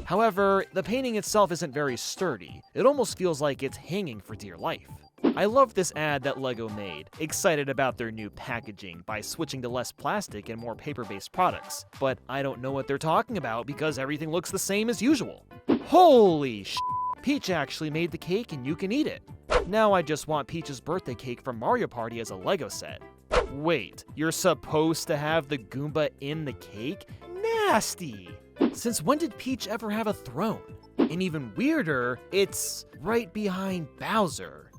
However, the painting itself isn't very sturdy. It almost feels like it's hanging for dear life. I love this ad that LEGO made, excited about their new packaging by switching to less plastic and more paper-based products. But I don't know what they're talking about because everything looks the same as usual. Holy sh**! Peach actually made the cake and you can eat it. Now I just want Peach's birthday cake from Mario Party as a LEGO set. Wait, you're supposed to have the Goomba in the cake? Nasty! Since when did Peach ever have a throne? And even weirder, it's right behind Bowser.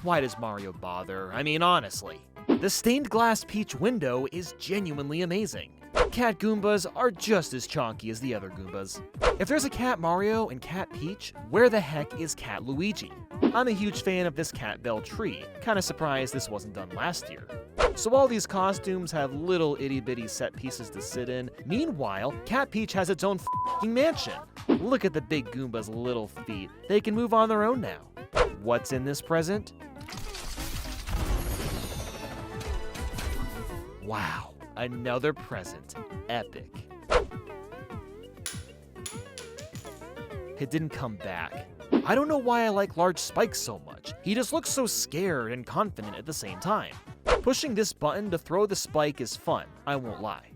Why does Mario bother? I mean, honestly. The stained glass Peach window is genuinely amazing. Cat Goombas are just as chonky as the other Goombas. If there's a Cat Mario and Cat Peach, where the heck is Cat Luigi? I'm a huge fan of this Cat Bell tree, kinda surprised this wasn't done last year. So all these costumes have little itty-bitty set pieces to sit in. Meanwhile, Cat Peach has its own f***ing mansion. Look at the big Goomba's little feet. They can move on their own now. What's in this present? Wow, another present. Epic. It didn't come back. I don't know why I like large Spike so much. He just looks so scared and confident at the same time. Pushing this button to throw the spike is fun, I won't lie.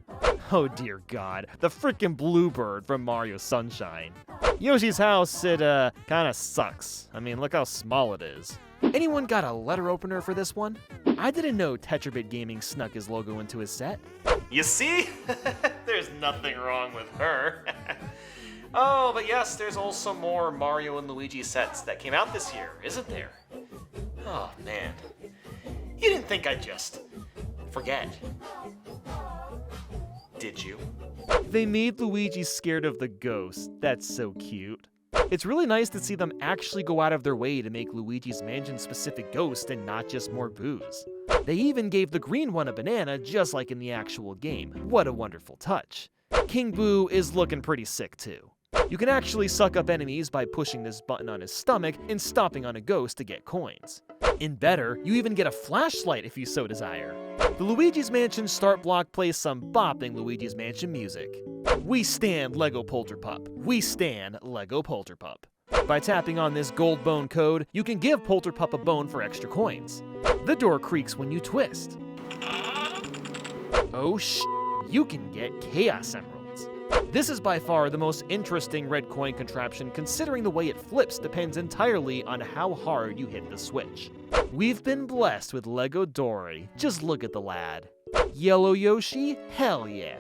Oh dear God, the frickin' Bluebird from Mario Sunshine. Yoshi's house, it kinda sucks. I mean, look how small it is. Anyone got a letter opener for this one? I didn't know Tetrabit Gaming snuck his logo into his set. You see? There's nothing wrong with her. Oh, but yes, there's also more Mario and Luigi sets that came out this year, isn't there? Oh, man. You didn't think I'd just forget, did you? They made Luigi scared of the ghost. That's so cute. It's really nice to see them actually go out of their way to make Luigi's Mansion-specific ghost and not just more booze. They even gave the green one a banana just like in the actual game. What a wonderful touch. King Boo is looking pretty sick too. You can actually suck up enemies by pushing this button on his stomach and stomping on a ghost to get coins. And better, you even get a flashlight if you so desire. The Luigi's Mansion start block plays some bopping Luigi's Mansion music. We stand Lego Polterpup. We stand Lego Polterpup. By tapping on this gold bone code, you can give Polterpup a bone for extra coins. The door creaks when you twist. Oh you can get Chaos Emeralds. This is by far the most interesting red coin contraption considering the way it flips depends entirely on how hard you hit the switch. We've been blessed with Lego Dory. Just look at the lad. Yellow Yoshi? Hell yeah.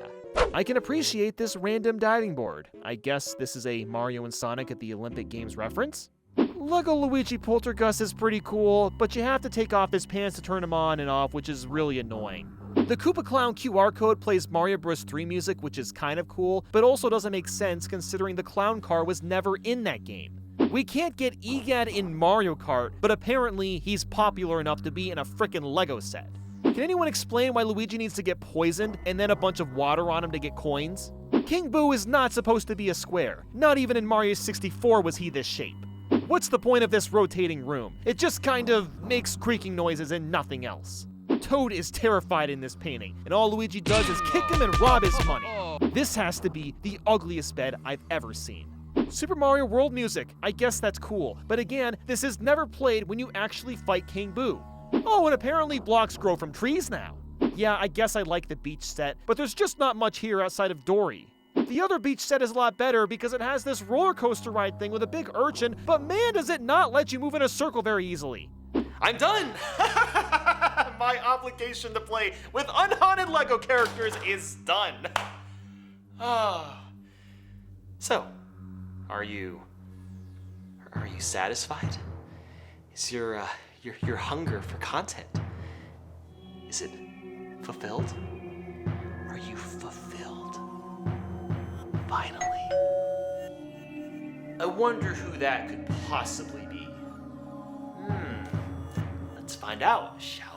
I can appreciate this random diving board. I guess this is a Mario and Sonic at the Olympic Games reference? Lego Luigi Poltergust is pretty cool, but you have to take off his pants to turn him on and off, which is really annoying. The Koopa Clown QR code plays Mario Bros. 3 music, which is kind of cool, but also doesn't make sense considering the clown car was never in that game. We can't get EGAD in Mario Kart, but apparently he's popular enough to be in a frickin' Lego set. Can anyone explain why Luigi needs to get poisoned and then a bunch of water on him to get coins? King Boo is not supposed to be a square. Not even in Mario 64 was he this shape. What's the point of this rotating room? It just kind of makes creaking noises and nothing else. Toad is terrified in this painting, and all Luigi does is kick him and rob his money. This has to be the ugliest bed I've ever seen. Super Mario World music, I guess that's cool, but again, this is never played when you actually fight King Boo. Oh, and apparently blocks grow from trees now. Yeah, I guess I like the beach set, but there's just not much here outside of Dory. The other beach set is a lot better because it has this roller coaster ride thing with a big urchin, but man does it not let you move in a circle very easily. I'm done! My obligation to play with unhaunted Lego characters is done. So, are you satisfied? Is your hunger for content, is it fulfilled? Are you fulfilled? Finally. I wonder who that could possibly be. Let's find out, shall we?